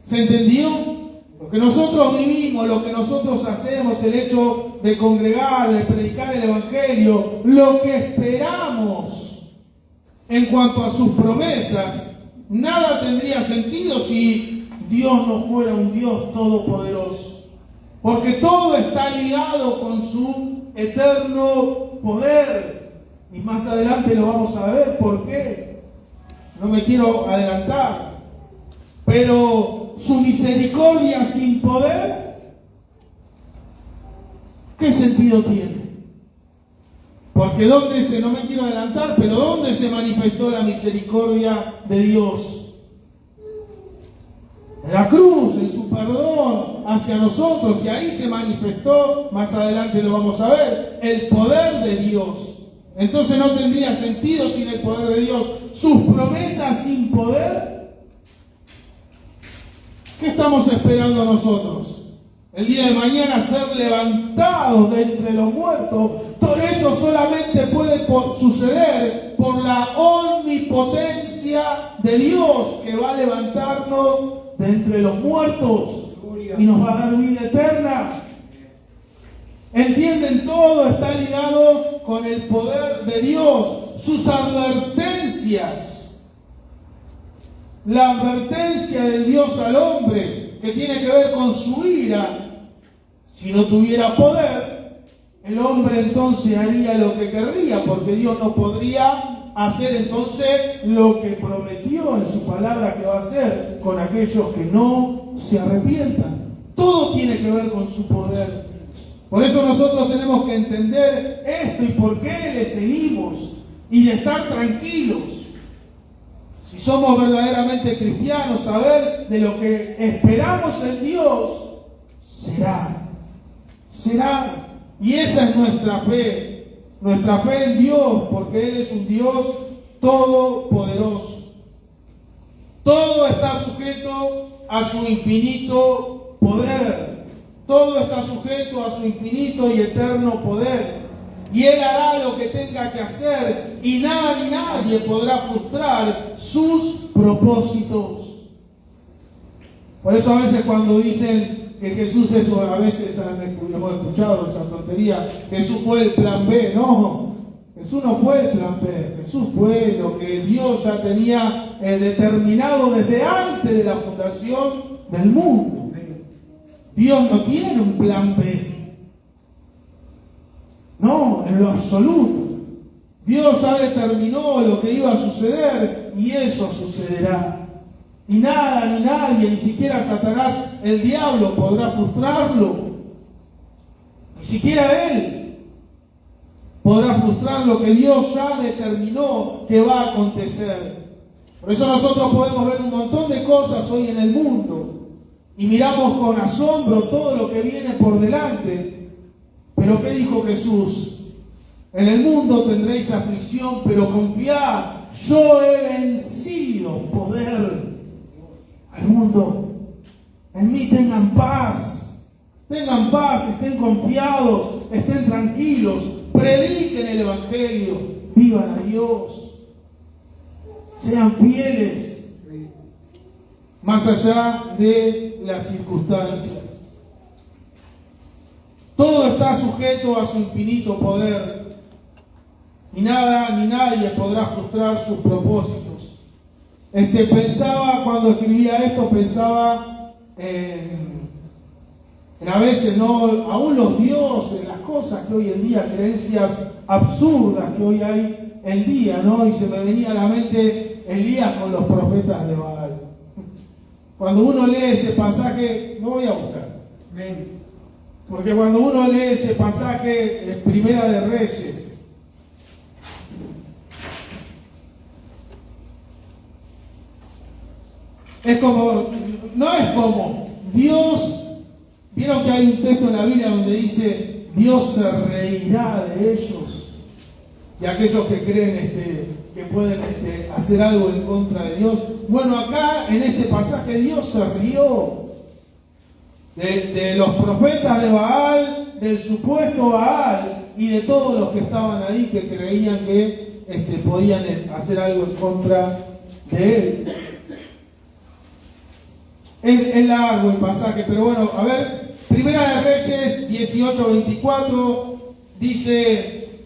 ¿Se entendió? Lo que nosotros vivimos, lo que nosotros hacemos, el hecho de congregar, de predicar el Evangelio, lo que esperamos en cuanto a sus promesas, nada tendría sentido si Dios no fuera un Dios todopoderoso. Porque todo está ligado con su eterno poder. Y más adelante lo vamos a ver por qué. No me quiero adelantar. Pero su misericordia sin poder, ¿qué sentido tiene? Porque no me quiero adelantar, pero ¿dónde se manifestó la misericordia de Dios? En la cruz, en su perdón hacia nosotros, y ahí se manifestó, más adelante lo vamos a ver, el poder de Dios. Entonces no tendría sentido sin el poder de Dios. Sus promesas sin poder, ¿qué estamos esperando nosotros? El día de mañana ser levantados de entre los muertos. Todo eso solamente puede suceder por la omnipotencia de Dios, que va a levantarnos de entre los muertos y nos va a dar vida eterna. ¿Entienden? Todo está ligado con el poder de Dios. Sus advertencias. La advertencia del Dios al hombre, que tiene que ver con su ira. Si no tuviera poder, el hombre entonces haría lo que querría, porque Dios no podría hacer entonces lo que prometió en su palabra que va a hacer con aquellos que no se arrepientan. Todo tiene que ver con su poder. Por eso nosotros tenemos que entender esto y por qué le seguimos y de estar tranquilos. Si somos verdaderamente cristianos, saber de lo que esperamos en Dios será. Y esa es nuestra fe en Dios, porque Él es un Dios todopoderoso. Todo está sujeto a su infinito poder. Todo está sujeto a su infinito y eterno poder. Y Él hará lo que tenga que hacer, y nada ni nadie podrá frustrar sus propósitos. Por eso a veces cuando dicen que Jesús, eso a veces hemos escuchado esa tontería, Jesús fue el plan B. No, Jesús no fue el plan B. Jesús fue lo que Dios ya tenía determinado desde antes de la fundación del mundo. Dios no tiene un plan B. No, en lo absoluto. Dios ya determinó lo que iba a suceder y eso sucederá. Y nada ni nadie, ni siquiera Satanás, el diablo, podrá frustrarlo. Ni siquiera él. podrá frustrar lo que Dios ya determinó que va a acontecer. Por eso nosotros podemos ver un montón de cosas hoy en el mundo y miramos con asombro todo lo que viene por delante. Pero ¿qué dijo Jesús? En el mundo tendréis aflicción, pero confiad, yo he vencido poder al mundo. En mí tengan paz, estén confiados, estén tranquilos, prediquen el Evangelio, vivan a Dios, sean fieles, más allá de las circunstancias. Todo está sujeto a su infinito poder. Y nada ni nadie podrá frustrar sus propósitos. Pensaba, cuando escribía esto, pensaba en a veces, ¿no? Aún los dioses, las cosas que hoy en día, creencias absurdas que hoy hay en día, ¿no? Y se me venía a la mente Elías con los profetas de Baal. Cuando uno lee ese pasaje, lo voy a buscar. Porque cuando uno lee ese pasaje, es Primera de Reyes, no es como Dios. Vieron que hay un texto en la Biblia donde dice Dios se reirá de ellos, y aquellos que creen que pueden hacer algo en contra de Dios. Bueno, acá en este pasaje Dios se rió de los profetas de Baal, del supuesto Baal y de todos los que estaban ahí que creían que podían hacer algo en contra de él. Es largo el pasaje, pero bueno, a ver, Primera de Reyes 18:24 dice,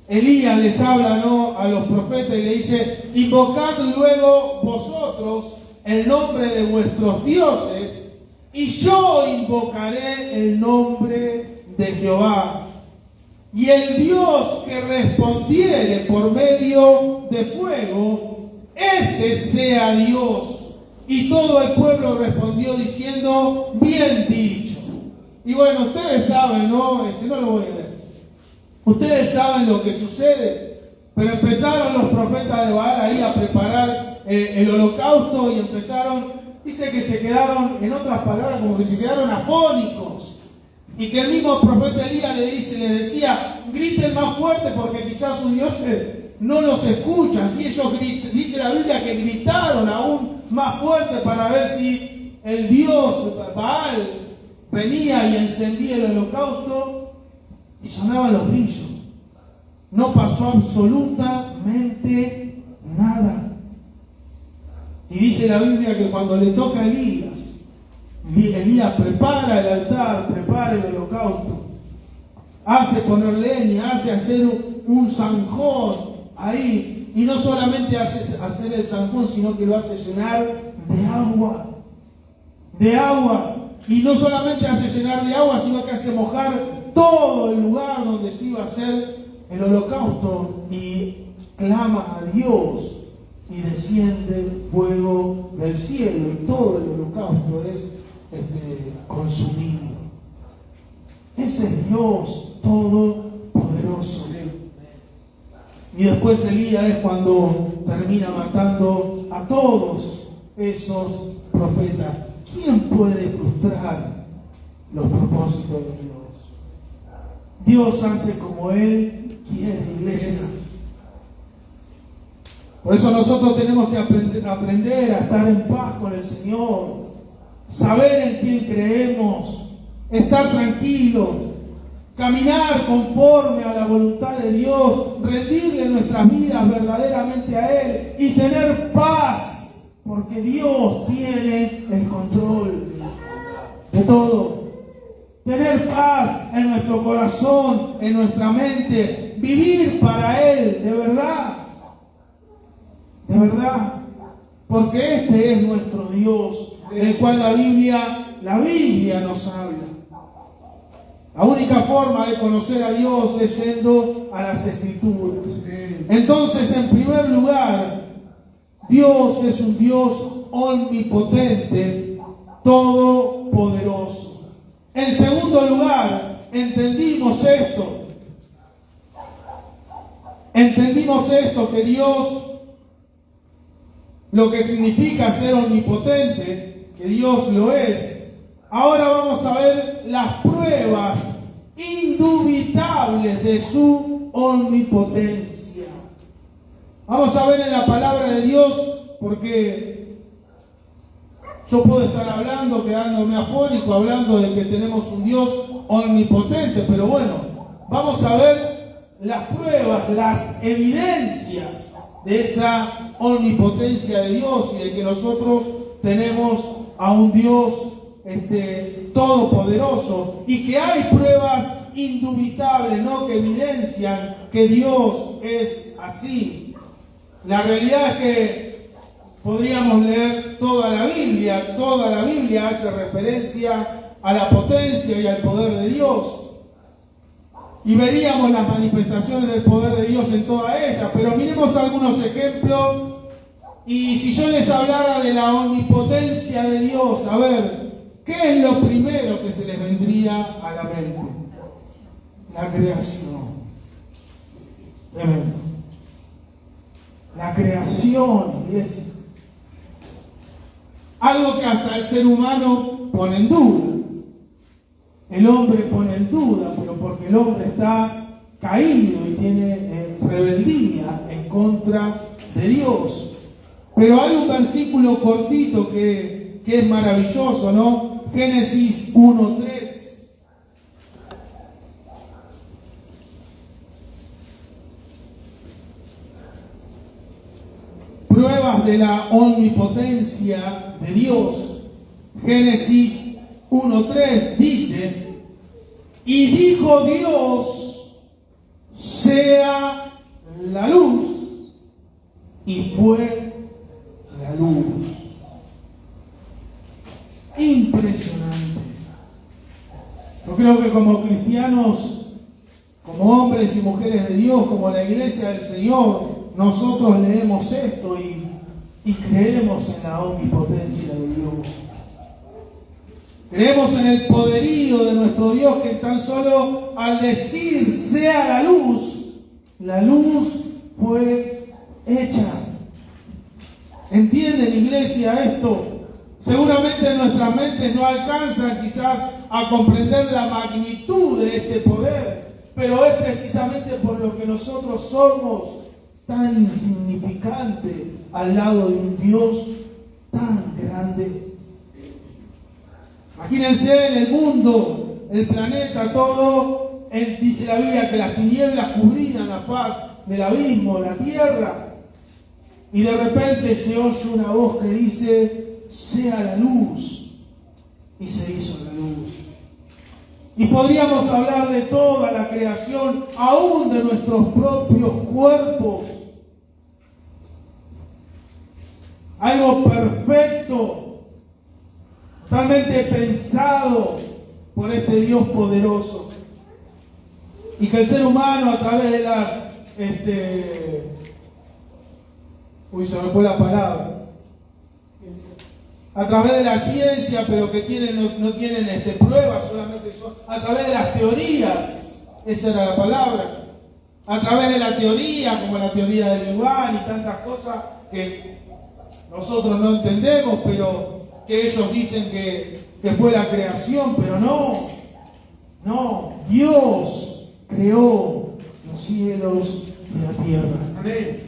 Elías les habla, ¿no?, a los profetas y le dice, invocad luego vosotros el nombre de vuestros dioses y yo invocaré el nombre de Jehová. Y el Dios que respondiere por medio de fuego, ese sea Dios. Y todo el pueblo respondió diciendo, bien dicho. Y bueno, ustedes saben, ¿no? No lo voy a leer. Ustedes saben lo que sucede. Pero empezaron los profetas de Baal ahí a preparar el holocausto y empezaron, dice que se quedaron, en otras palabras, como que se quedaron afónicos. Y que el mismo profeta Elías le decía, griten más fuerte porque quizás sus dioses no los escuchan. Si ellos dice la Biblia que gritaron aún más fuerte para ver si el dios Baal venía y encendía el holocausto, y sonaban los grillos. No pasó absolutamente nada. Y dice la Biblia que cuando le toca a Elías prepara el altar, prepara el holocausto, hace poner leña, hace hacer un zanjón ahí. Y no solamente hace hacer el zanjón, sino que lo hace llenar de agua. De agua. Y no solamente hace llenar de agua, sino que hace mojar todo el lugar donde se iba a hacer el holocausto. Y clama a Dios. Y desciende fuego del cielo. Y todo el holocausto es consumido. Ese es Dios todopoderoso. Y después Elías es cuando termina matando a todos esos profetas. ¿Quién puede frustrar los propósitos de Dios? Dios hace como Él quiere, iglesia. Por eso nosotros tenemos que aprender a estar en paz con el Señor, saber en quién creemos, estar tranquilos, caminar conforme a la voluntad de Dios, rendirle nuestras vidas verdaderamente a Él y tener paz, porque Dios tiene el control de todo. Tener paz en nuestro corazón, en nuestra mente, vivir para Él, de verdad, porque este es nuestro Dios, del cual la Biblia nos habla. La única forma de conocer a Dios es yendo a las Escrituras. Entonces, en primer lugar, Dios es un Dios omnipotente, todopoderoso. En segundo lugar, entendimos esto, entendimos esto, que Dios, lo que significa ser omnipotente, que Dios lo es, ahora vamos a ver las pruebas indubitables de su omnipotencia. Vamos a ver en la palabra de Dios, porque yo puedo estar hablando, quedándome afónico, hablando de que tenemos un Dios omnipotente, pero bueno, vamos a ver las pruebas, las evidencias de esa omnipotencia de Dios y de que nosotros tenemos a un Dios todopoderoso, y que hay pruebas indubitables, ¿no?, que evidencian que Dios es así. La realidad es que podríamos leer toda la Biblia hace referencia a la potencia y al poder de Dios, y veríamos las manifestaciones del poder de Dios en toda ella, pero miremos algunos ejemplos. Y si yo les hablara de la omnipotencia de Dios, a ver, ¿qué es lo primero que se les vendría a la mente? La creación. Tremendo. La creación, iglesia. Algo que hasta el ser humano pone en duda. El hombre pone en duda, pero porque el hombre está caído y tiene rebeldía en contra de Dios. Pero hay un versículo cortito que es maravilloso, ¿no? Génesis 1:3. Pruebas de la omnipotencia de Dios. Génesis 1:3 dice: y dijo Dios, sea la luz, y fue la luz. Impresionante. Yo creo que como cristianos, como hombres y mujeres de Dios, como la iglesia del Señor, nosotros leemos esto y creemos en la omnipotencia de Dios. Creemos en el poderío de nuestro Dios, que tan solo al decir sea la luz fue hecha. ¿Entienden, iglesia, esto? Seguramente nuestras mentes no alcanzan quizás a comprender la magnitud de este poder, pero es precisamente por lo que nosotros somos tan insignificantes al lado de un Dios tan grande. Imagínense en el mundo, el planeta, todo, dice la Biblia que las tinieblas cubrían la faz del abismo, la tierra. Y de repente se oye una voz que dice, sea la luz. Y se hizo la luz. Y podríamos hablar de toda la creación, aún de nuestros propios cuerpos. Algo perfecto, totalmente pensado por este Dios poderoso. Y que el ser humano, a través de las... se me fue la palabra. A través de la ciencia, pero que no tienen pruebas, solamente son a través de las teorías. Esa era la palabra. A través de la teoría, como la teoría del Big Bang y tantas cosas que nosotros no entendemos, pero que ellos dicen que fue la creación, pero no. Dios creó los cielos y la tierra. Amén.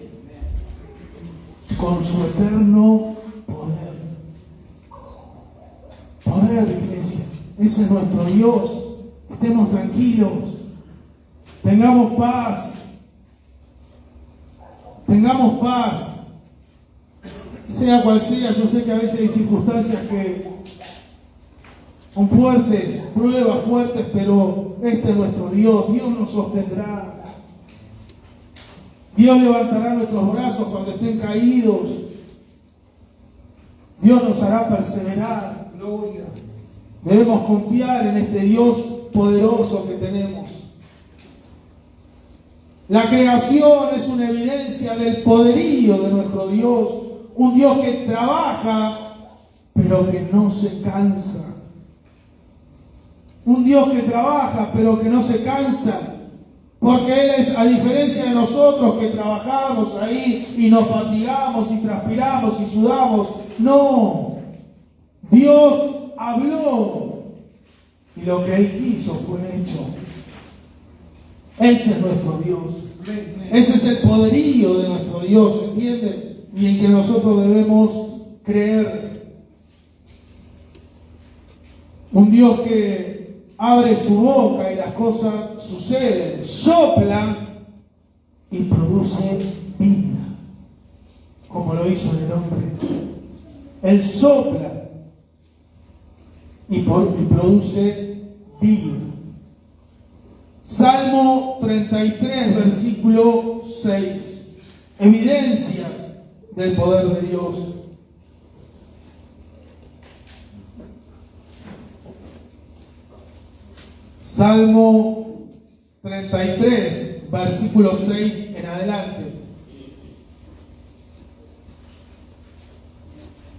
Con su eterno poder. Poder, iglesia. Ese es nuestro Dios. Estemos tranquilos. Tengamos paz. Tengamos paz. Sea cual sea, yo sé que a veces hay circunstancias que son fuertes, pruebas fuertes, pero este es nuestro Dios. Dios nos sostendrá. Dios levantará nuestros brazos cuando estén caídos. Dios nos hará perseverar. Gloria. Debemos confiar en este Dios poderoso que tenemos. La creación es una evidencia del poderío de nuestro Dios. Un Dios que trabaja, pero que no se cansa. Un Dios que trabaja, pero que no se cansa. Porque Él es, a diferencia de nosotros que trabajamos ahí y nos fatigamos y transpiramos y sudamos, no. Dios habló y lo que Él quiso fue hecho. Ese es nuestro Dios. Ese es el poderío de nuestro Dios, ¿entienden? Y en que nosotros debemos creer. Un Dios que abre su boca y las cosas suceden, sopla y produce vida, como lo hizo el hombre. Él sopla y produce vida. Salmo 33, versículo 6. Evidencias del poder de Dios. Salmo 33, versículo 6 en adelante.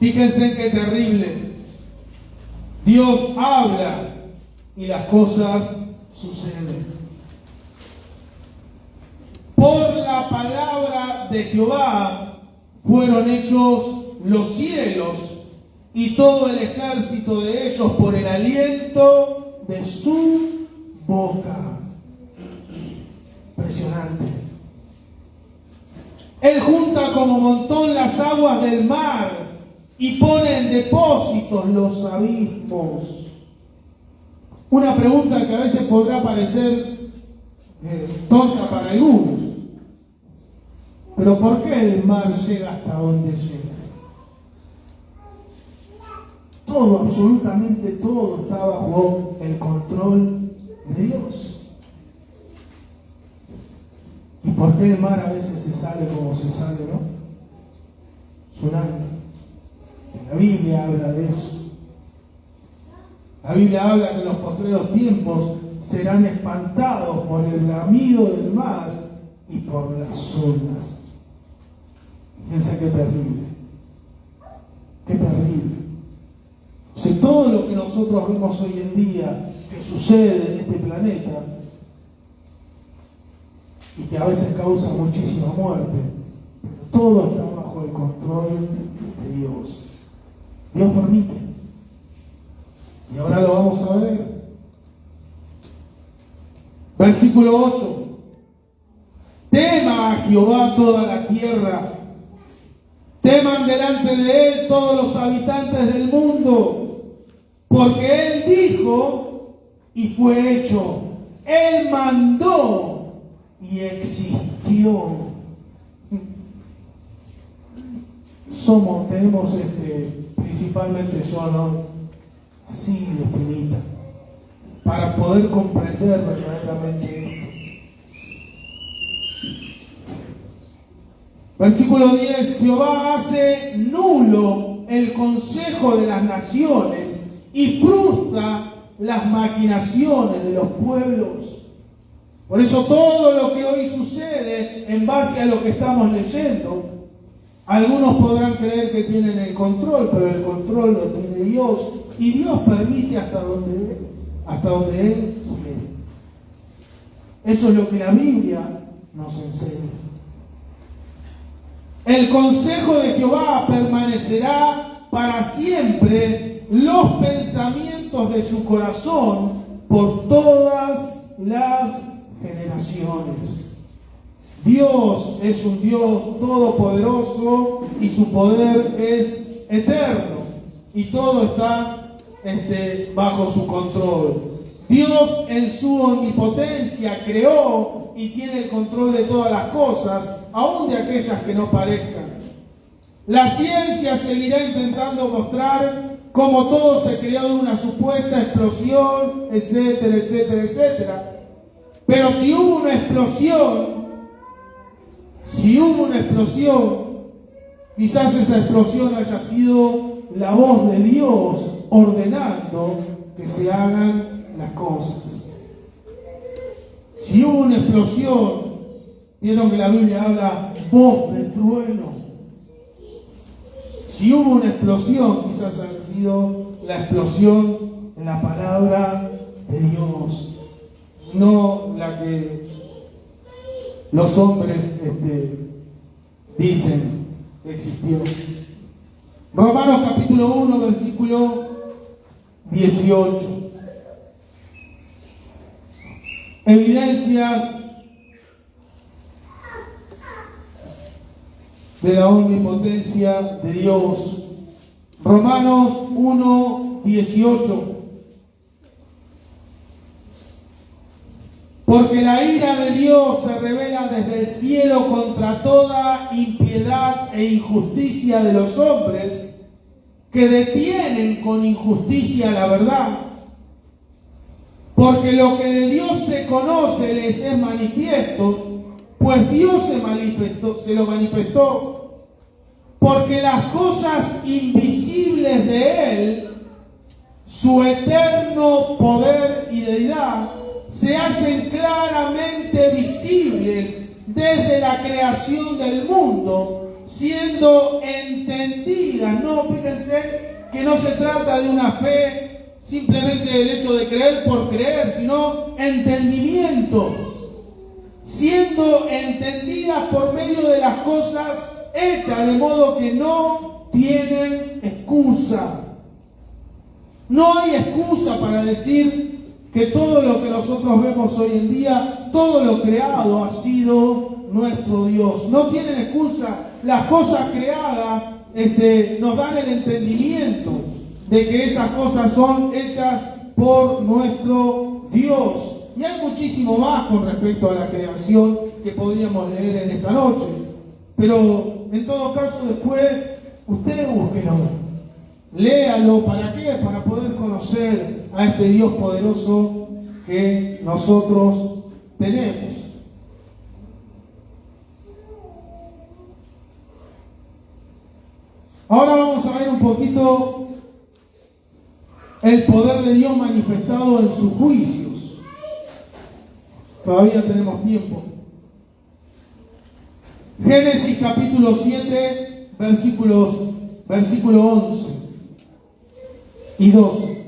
Fíjense qué terrible. Dios habla y las cosas suceden. Por la palabra de Jehová fueron hechos los cielos y todo el ejército de ellos por el aliento de su boca. Impresionante. Él junta como montón las aguas del mar y pone en depósitos los abismos. Una pregunta que a veces podrá parecer tonta para algunos. Pero ¿por qué el mar llega hasta donde llega? Todo, absolutamente todo está bajo el control de Dios. ¿Y por qué el mar a veces se sale como se sale, no? Tsunamis. La Biblia habla de eso. La Biblia habla que en los postreros tiempos serán espantados por el bramido del mar y por las olas. Fíjense qué terrible. Qué terrible. O sea, todo lo que nosotros vemos hoy en día que sucede en este planeta y que a veces causa muchísima muerte, pero todo está bajo el control de Dios. Dios permite. Y ahora lo vamos a ver. Versículo 8. Tema a Jehová toda la tierra. Teman delante de Él todos los habitantes del mundo. Porque Él dijo y fue hecho. Él mandó y existió. Tenemos principalmente yo, ¿no? Así definida, para poder comprender verdaderamente esto. Versículo 10, Jehová hace nulo el consejo de las naciones y frustra las maquinaciones de los pueblos. Por eso todo lo que hoy sucede en base a lo que estamos leyendo, algunos podrán creer que tienen el control, pero el control lo tiene Dios. Y Dios permite hasta donde Él quiere. Eso es lo que la Biblia nos enseña. El consejo de Jehová permanecerá para siempre, los pensamientos de su corazón por todas las generaciones. Dios es un Dios todopoderoso y su poder es eterno y todo está bajo su control. Dios en su omnipotencia creó y tiene el control de todas las cosas, aun de aquellas que no parezcan. La ciencia seguirá intentando mostrar cómo todo se creó de una supuesta explosión, etcétera, etcétera, etcétera. Pero si hubo una explosión, quizás esa explosión haya sido la voz de Dios ordenando que se hagan las cosas. Si hubo una explosión, vieron que la Biblia habla voz de trueno. Si hubo una explosión, quizás haya sido la explosión en la palabra de Dios, no la que los hombres dicen que existió. Romanos capítulo 1, versículo 18. Evidencias de la omnipotencia de Dios. Romanos 1, 18. Porque la ira de Dios se revela desde el cielo contra toda impiedad e injusticia de los hombres que detienen con injusticia la verdad. Porque lo que de Dios se conoce les es manifiesto, pues Dios se lo manifestó. Porque las cosas invisibles de Él, su eterno poder y deidad, se hacen claramente visibles desde la creación del mundo, siendo entendidas. No, fíjense que no se trata de una fe simplemente del hecho de creer por creer, sino entendimiento, siendo entendidas por medio de las cosas hechas, de modo que no tienen excusa. No hay excusa para decir que todo lo que nosotros vemos hoy en día, todo lo creado ha sido nuestro Dios. No tienen excusa. Las cosas creadas nos dan el entendimiento de que esas cosas son hechas por nuestro Dios. Y hay muchísimo más con respecto a la creación que podríamos leer en esta noche. Pero en todo caso después, ustedes búsquenlo. Léalo. ¿Para qué? Para poder conocer a este Dios poderoso que nosotros tenemos. Ahora vamos a ver un poquito el poder de Dios manifestado en sus juicios. Todavía tenemos tiempo. Génesis capítulo 7, versículo 11 y 12.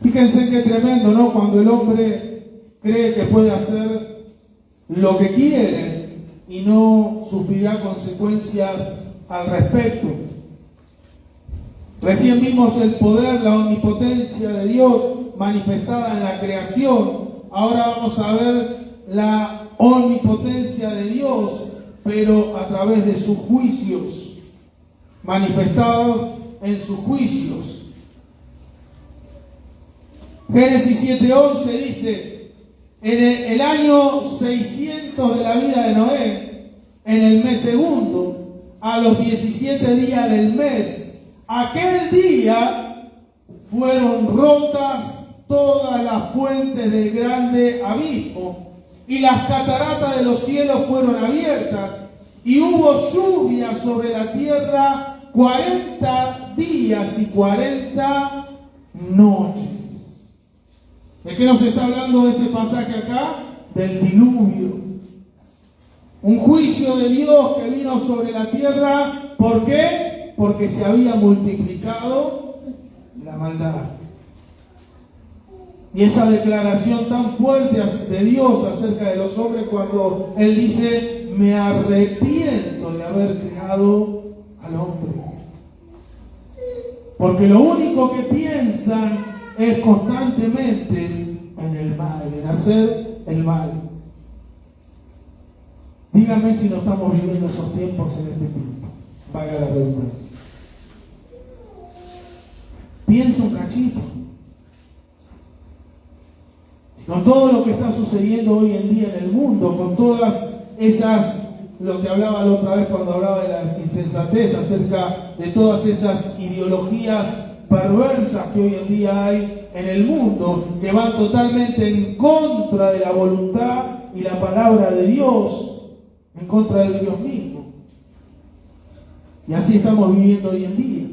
Fíjense qué tremendo, ¿no? Cuando el hombre cree que puede hacer lo que quiere y no sufrirá consecuencias al respecto. Recién vimos el poder, la omnipotencia de Dios manifestada en la creación. Ahora vamos a ver la omnipotencia de Dios, pero a través de sus juicios, manifestados en sus juicios. Génesis 7:11 dice: en el año 600 de la vida de Noé, en el mes segundo, a los 17 días del mes, aquel día fueron rotas todas las fuentes del grande abismo, y las cataratas de los cielos fueron abiertas, y hubo lluvia sobre la tierra 40 días y 40 noches. ¿De qué nos está hablando este pasaje acá? Del diluvio. Un juicio de Dios que vino sobre la tierra. ¿Por qué? Porque se había multiplicado la maldad. Y esa declaración tan fuerte de Dios acerca de los hombres, cuando Él dice: me arrepiento de haber creado al hombre. Porque lo único que piensan es constantemente en el mal, en hacer el mal. Dígame si no estamos viviendo esos tiempos en este tiempo. Valga la redundancia. Piensa un cachito. Con todo lo que está sucediendo hoy en día en el mundo, con todas esas, lo que hablaba la otra vez cuando hablaba de la insensatez, acerca de todas esas ideologías perversas que hoy en día hay en el mundo, que van totalmente en contra de la voluntad y la palabra de Dios, en contra de Dios mismo. Y así estamos viviendo hoy en día.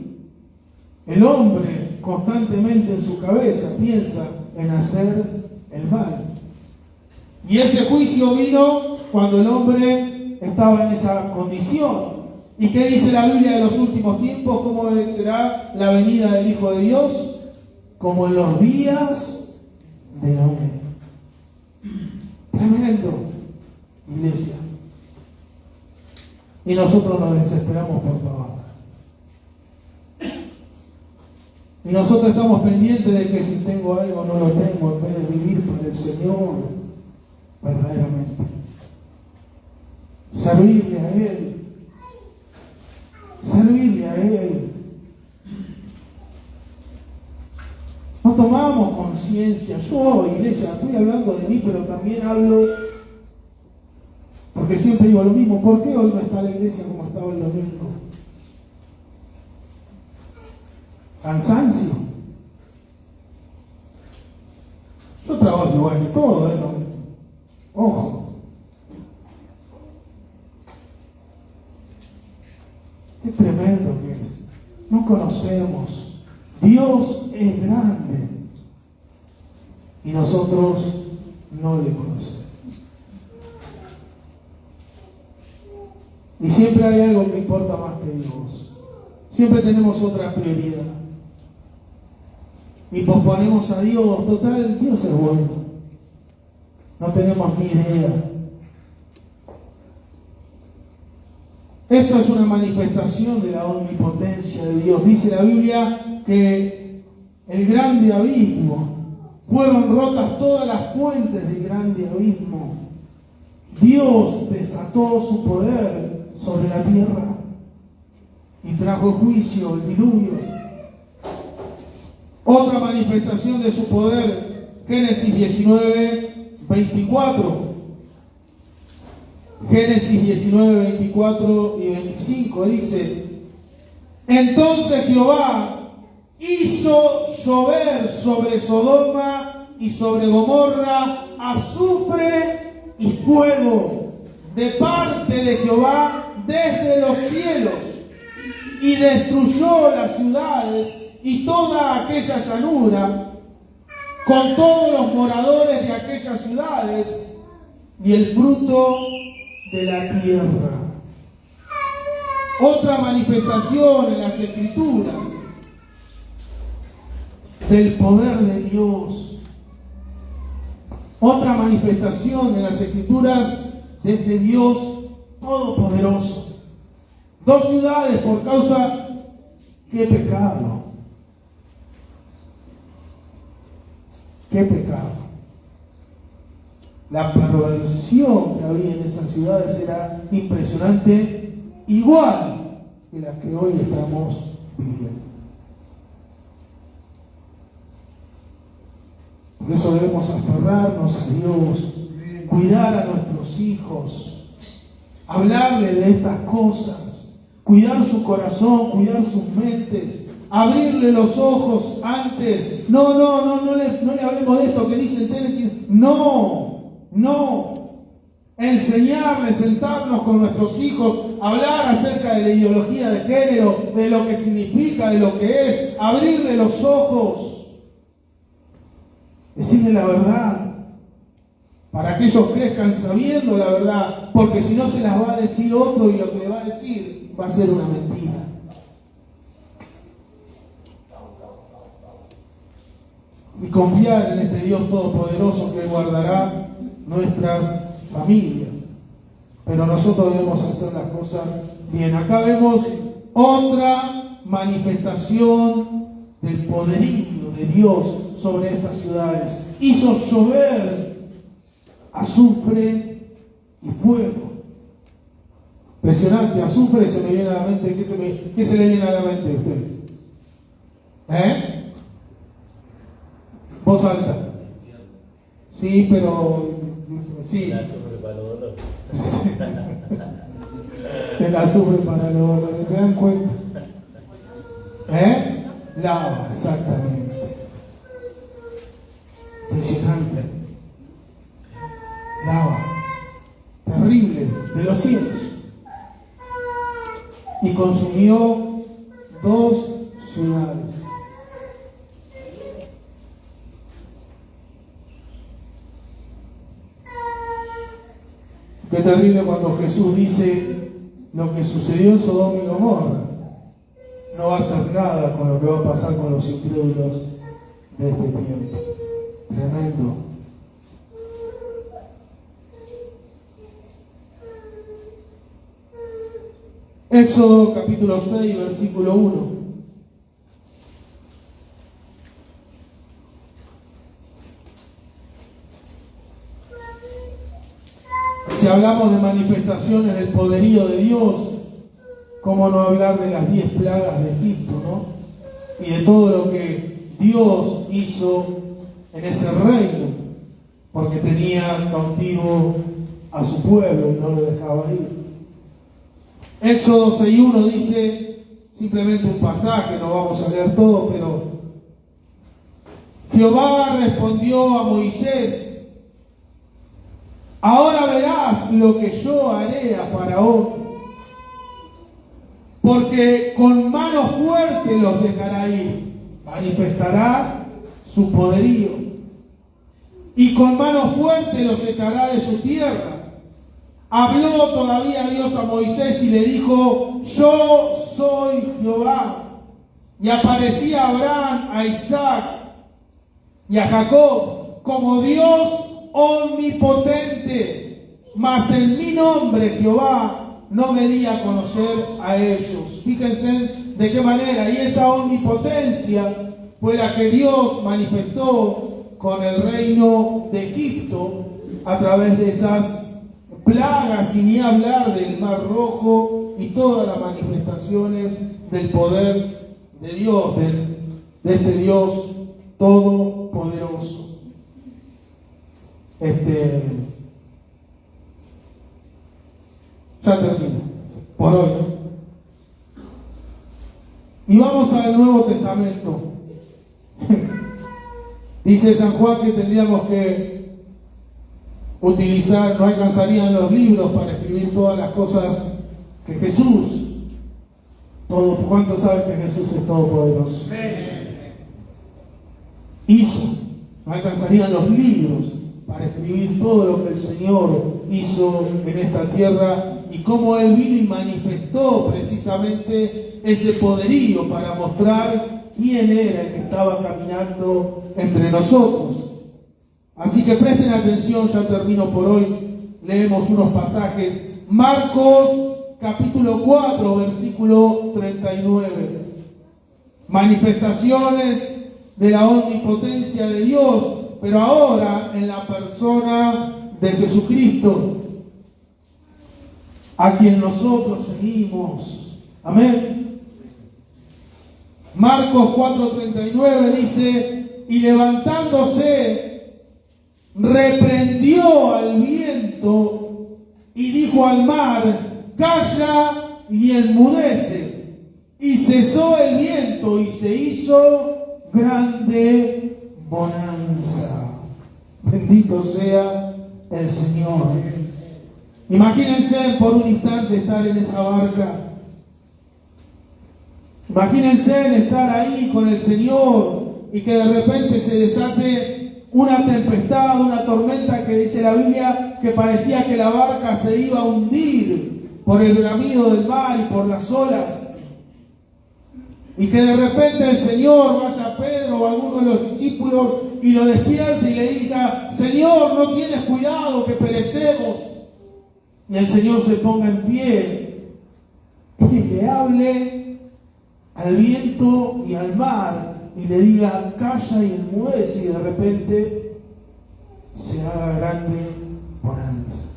El hombre constantemente en su cabeza piensa en hacer el mal. Y ese juicio vino cuando el hombre estaba en esa condición. ¿Y qué dice la Biblia de los últimos tiempos? ¿Cómo será la venida del Hijo de Dios? Como en los días de Noé. Tremendo, iglesia. Y nosotros nos desesperamos por todo. Y nosotros estamos pendientes de que si tengo algo no lo tengo, en vez de vivir para el Señor verdaderamente. Servirle a Él. Servirle a Él. No tomamos conciencia. Yo, iglesia, estoy hablando de mí, pero también hablo, porque siempre digo lo mismo. ¿Por qué hoy no está la iglesia como estaba el domingo? Cansancio. Yo trabajo igual que todo, ¿no? Ojo. Qué tremendo que es. No conocemos. Dios es grande y nosotros no le conocemos. Y siempre hay algo que importa más que Dios. Siempre tenemos otra prioridad. Y posponemos a Dios. Total, Dios es bueno. No tenemos ni idea. Esto es una manifestación de la omnipotencia de Dios. Dice la Biblia que el grande abismo, fueron rotas todas las fuentes del grande abismo. Dios desató su poder sobre la tierra y trajo juicio, el diluvio. Otra manifestación de su poder, Génesis 19, 24. Génesis 19, 24 y 25 dice: entonces Jehová hizo llover sobre Sodoma y sobre Gomorra azufre y fuego de parte de Jehová desde los cielos, y destruyó las ciudades y toda aquella llanura con todos los moradores de aquellas ciudades y el fruto de la tierra. Otra manifestación en las Escrituras del poder de Dios. Otra manifestación en las Escrituras de este Dios todopoderoso. Dos ciudades por causa ¿qué pecado? ¿Qué pecado? La perversión que había en esas ciudades era impresionante, igual que la que hoy estamos viviendo. Por eso debemos aferrarnos a Dios, cuidar a nuestros hijos, hablarle de estas cosas, cuidar su corazón, cuidar sus mentes, abrirle los ojos antes. No le hablemos de esto que dicen. No. Enseñarles, sentarnos con nuestros hijos, hablar acerca de la ideología de género, de lo que significa, de lo que es, abrirle los ojos, decirle la verdad, para que ellos crezcan sabiendo la verdad, porque si no se las va a decir otro y lo que le va a decir va a ser una mentira. Y confiar en este Dios todopoderoso que guardará nuestras familias. Pero nosotros debemos hacer las cosas bien. Acá vemos otra manifestación del poderío de Dios sobre estas ciudades. Hizo llover azufre y fuego. Impresionante. Azufre se me viene a la mente. ¿Qué se le viene a la mente a usted? Voz alta. Sí, pero sí. El azufre para los dolores. El azufre para los dolores. ¿Se dan cuenta? Lava, exactamente. Impresionante. Lava. Terrible. De los cielos. Y consumió 2 ciudades. Qué terrible cuando Jesús dice lo que sucedió en Sodoma y Gomorra. No va a hacer nada con lo que va a pasar con los incrédulos de este tiempo. Tremendo. Éxodo capítulo 6, versículo 1. Si hablamos de manifestaciones del poderío de Dios, ¿cómo no hablar de las 10 plagas de Egipto, ¿no? Y de todo lo que Dios hizo en ese reino, porque tenía cautivo a su pueblo y no lo dejaba ir. Éxodo 6.1 dice, simplemente un pasaje, no vamos a leer todo, pero Jehová respondió a Moisés: ahora verás lo que yo haré a Faraón, porque con mano fuerte los dejará ir, manifestará su poderío, y con mano fuerte los echará de su tierra. Habló todavía Dios a Moisés y le dijo: yo soy Jehová. Y aparecía a Abraham, a Isaac y a Jacob como Dios omnipotente, mas en mi nombre Jehová no me di a conocer a ellos. Fíjense de qué manera, y esa omnipotencia fue la que Dios manifestó con el reino de Egipto a través de esas plagas, y ni hablar del Mar Rojo y todas las manifestaciones del poder de Dios, de este Dios todopoderoso. Ya termino por hoy. Y vamos al Nuevo Testamento. Dice San Juan que tendríamos que utilizar, no alcanzarían los libros para escribir todas las cosas que Jesús, ¿cuántos saben que Jesús es todopoderoso? Hizo. No alcanzarían los libros para escribir todo lo que el Señor hizo en esta tierra y cómo Él vino y manifestó precisamente ese poderío para mostrar quién era el que estaba caminando entre nosotros. Así que presten atención, ya termino por hoy. Leemos unos pasajes. Marcos capítulo 4, versículo 39. Manifestaciones de la omnipotencia de Dios, pero ahora en la persona de Jesucristo, a quien nosotros seguimos. Amén. Marcos 4:39 dice: y levantándose, reprendió al viento y dijo al mar: calla y enmudece. Y cesó el viento y se hizo grande bonanza. Bendito sea el Señor. Imagínense por un instante estar en esa barca. Imagínense en estar ahí con el Señor y que de repente se desate una tempestad, una tormenta que dice la Biblia que parecía que la barca se iba a hundir por el bramido del mar y por las olas. Y que de repente el Señor vaya a Pedro o a alguno de los discípulos y lo despierte y le diga: Señor, ¿no tienes cuidado que perecemos? Y el Señor se ponga en pie y le hable al viento y al mar y le diga: calla y enmudece, y de repente se haga grande bonanza.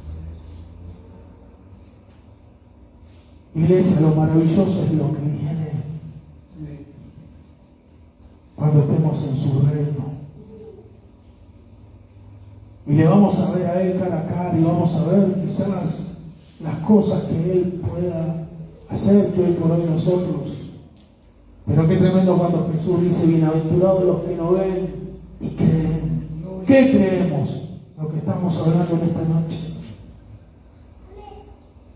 Iglesia, lo maravilloso es lo que viene cuando estemos en su reino. Y le vamos a ver a Él cara a cara y vamos a ver quizás las cosas que Él pueda hacer que hoy por hoy nosotros. Pero qué tremendo cuando Jesús dice: bienaventurados los que no ven y creen. ¿Qué creemos? Lo que estamos hablando en esta noche.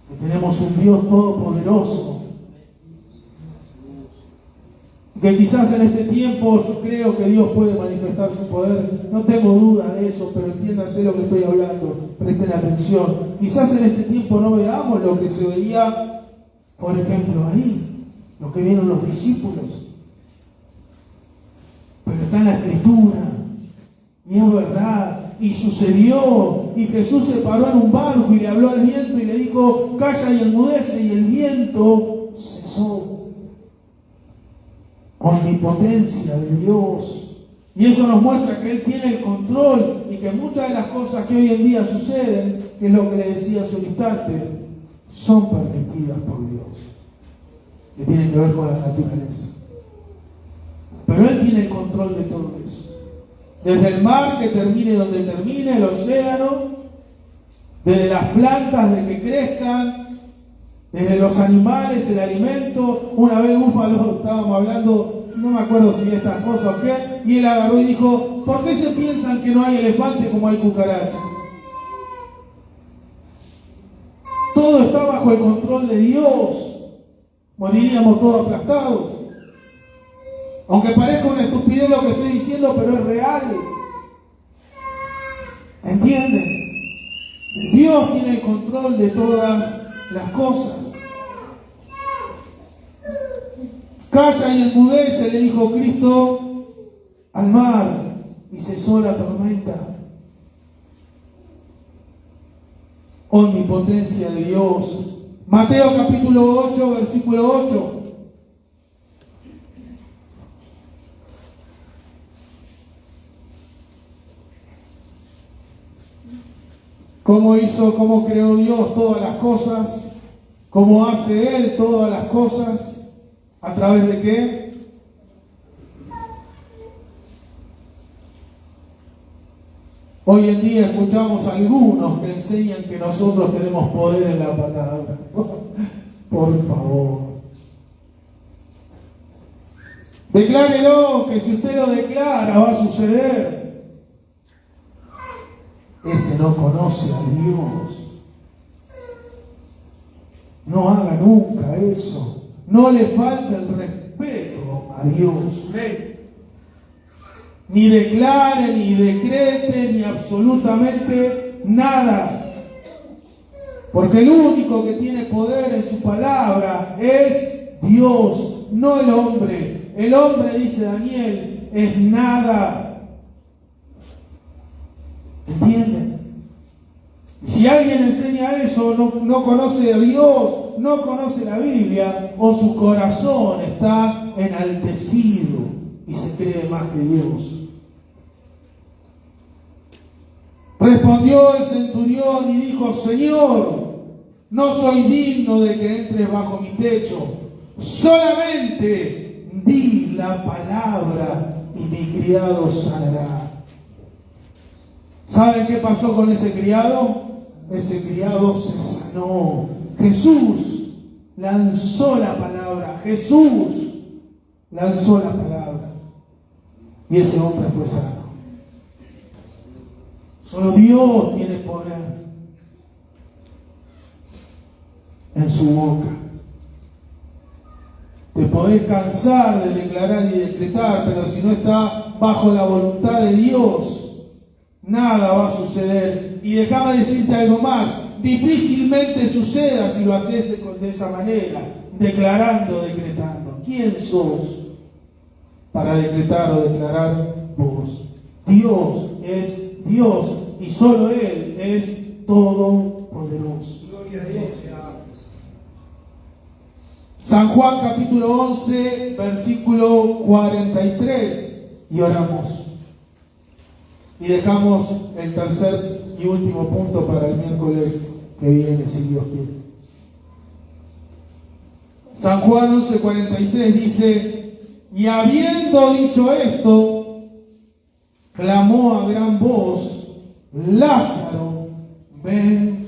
Que tenemos un Dios todopoderoso. Que quizás en este tiempo yo creo que Dios puede manifestar su poder. No tengo duda de eso, pero entiéndanse lo que estoy hablando. Presten atención. Quizás en este tiempo no veamos lo que se veía, por ejemplo, ahí. Lo que vieron los discípulos. Pero está en la Escritura. Y es verdad. Y sucedió. y Jesús se paró en un barco y le habló al viento y le dijo, calla y enmudece, y el viento cesó. Omnipotencia de Dios. Y eso nos muestra que Él tiene el control y que muchas de las cosas que hoy en día suceden, que es lo que le decía hace un instante, son permitidas por Dios, que tienen que ver con la naturaleza. Pero Él tiene el control de todo eso. Desde el mar que termine donde termine, el océano, desde las plantas de que crezcan, desde los animales, el alimento. Una vez Búfalo estábamos hablando, no me acuerdo si de estas cosas o qué, y él agarró y dijo, ¿por qué se piensan que no hay elefantes como hay cucarachas? Todo está bajo el control de Dios. Moriríamos todos aplastados. Aunque parezca una estupidez lo que estoy diciendo, pero es real. ¿Entienden? Dios tiene el control de todas las cosas. Calla y enmudece, le dijo Cristo al mar, y cesó la tormenta. Omnipotencia de Dios. Mateo capítulo 8, versículo 8. Cómo creó Dios todas las cosas, cómo hace Él todas las cosas. ¿A través de qué? Hoy en día escuchamos a algunos que enseñan que nosotros tenemos poder en la palabra. Por favor. Declárelo, que si usted lo declara va a suceder. Ese no conoce a Dios. No haga nunca eso. No le falta el respeto a Dios. Ni declare, ni decrete, ni absolutamente nada. Porque el único que tiene poder en su palabra es Dios, no el hombre. El hombre, dice Daniel, es nada. ¿Entienden? Si alguien enseña eso, no conoce a Dios, no conoce la Biblia, o su corazón está enaltecido y se cree más que Dios. Respondió el centurión y dijo, Señor, no soy digno de que entres bajo mi techo, solamente di la palabra y mi criado sanará. ¿Saben qué pasó con ese criado? Ese criado se sanó. Jesús lanzó la palabra. Jesús lanzó la palabra. Y ese hombre fue sano. Solo Dios tiene poder en su boca. Te podés cansar de declarar y decretar, pero si no está bajo la voluntad de Dios, nada va a suceder. Y déjame decirte algo más. Difícilmente suceda si lo haces de esa manera, declarando, decretando. ¿Quién sos para decretar o declarar vos? Dios es Dios y solo Él es todopoderoso. Gloria a Dios. San Juan capítulo 11, versículo 43. Y oramos. Y dejamos el tercer y último punto para el miércoles que viene, si Dios quiere. San Juan 11, 43 dice, y habiendo dicho esto, clamó a gran voz, Lázaro, ven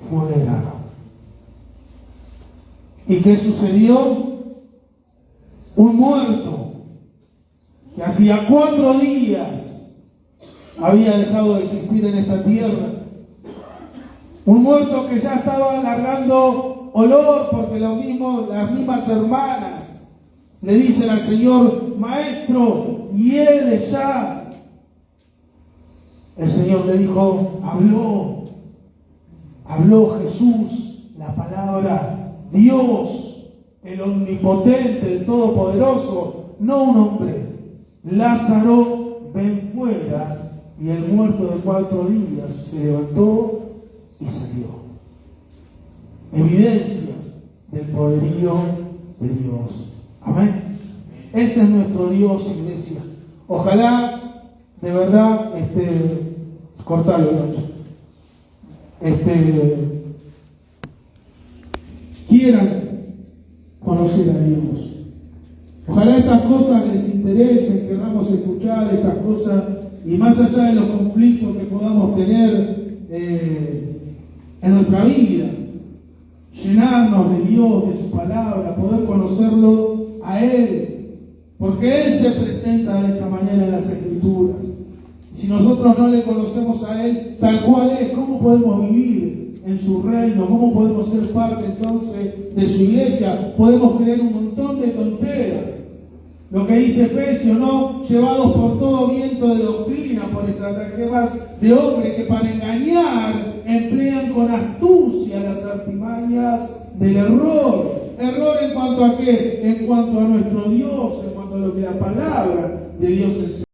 fuera. ¿Y qué sucedió? Un muerto que hacía 4 días había dejado de existir en esta tierra. Un muerto que ya estaba largando olor porque las mismas hermanas le dicen al Señor, Maestro, hiede ya. El Señor le dijo, habló Jesús, la palabra, Dios, el omnipotente, el todopoderoso, no un hombre. Lázaro, ven fuera y el muerto de 4 días se levantó y salió. Evidencia del poderío de Dios. Amén. Ese es nuestro Dios, iglesia. Ojalá, de verdad, cortalo, Nacho. Quieran conocer a Dios. Ojalá estas cosas les interesen, queramos escuchar estas cosas, y más allá de los conflictos que podamos tener en nuestra vida, llenarnos de Dios, de su palabra, poder conocerlo a Él, porque Él se presenta de esta manera en las Escrituras. Si nosotros no le conocemos a Él tal cual es, ¿cómo podemos vivir en su reino? ¿Cómo podemos ser parte entonces de su iglesia? Podemos creer un montón de tonteras. Lo que dice Efesios, ¿no? Llevados por todo viento de doctrina, por estratagemas de hombres que para engañar emplean con astucia las artimañas del error. ¿Error en cuanto a qué? En cuanto a nuestro Dios, en cuanto a lo que la palabra de Dios enseña.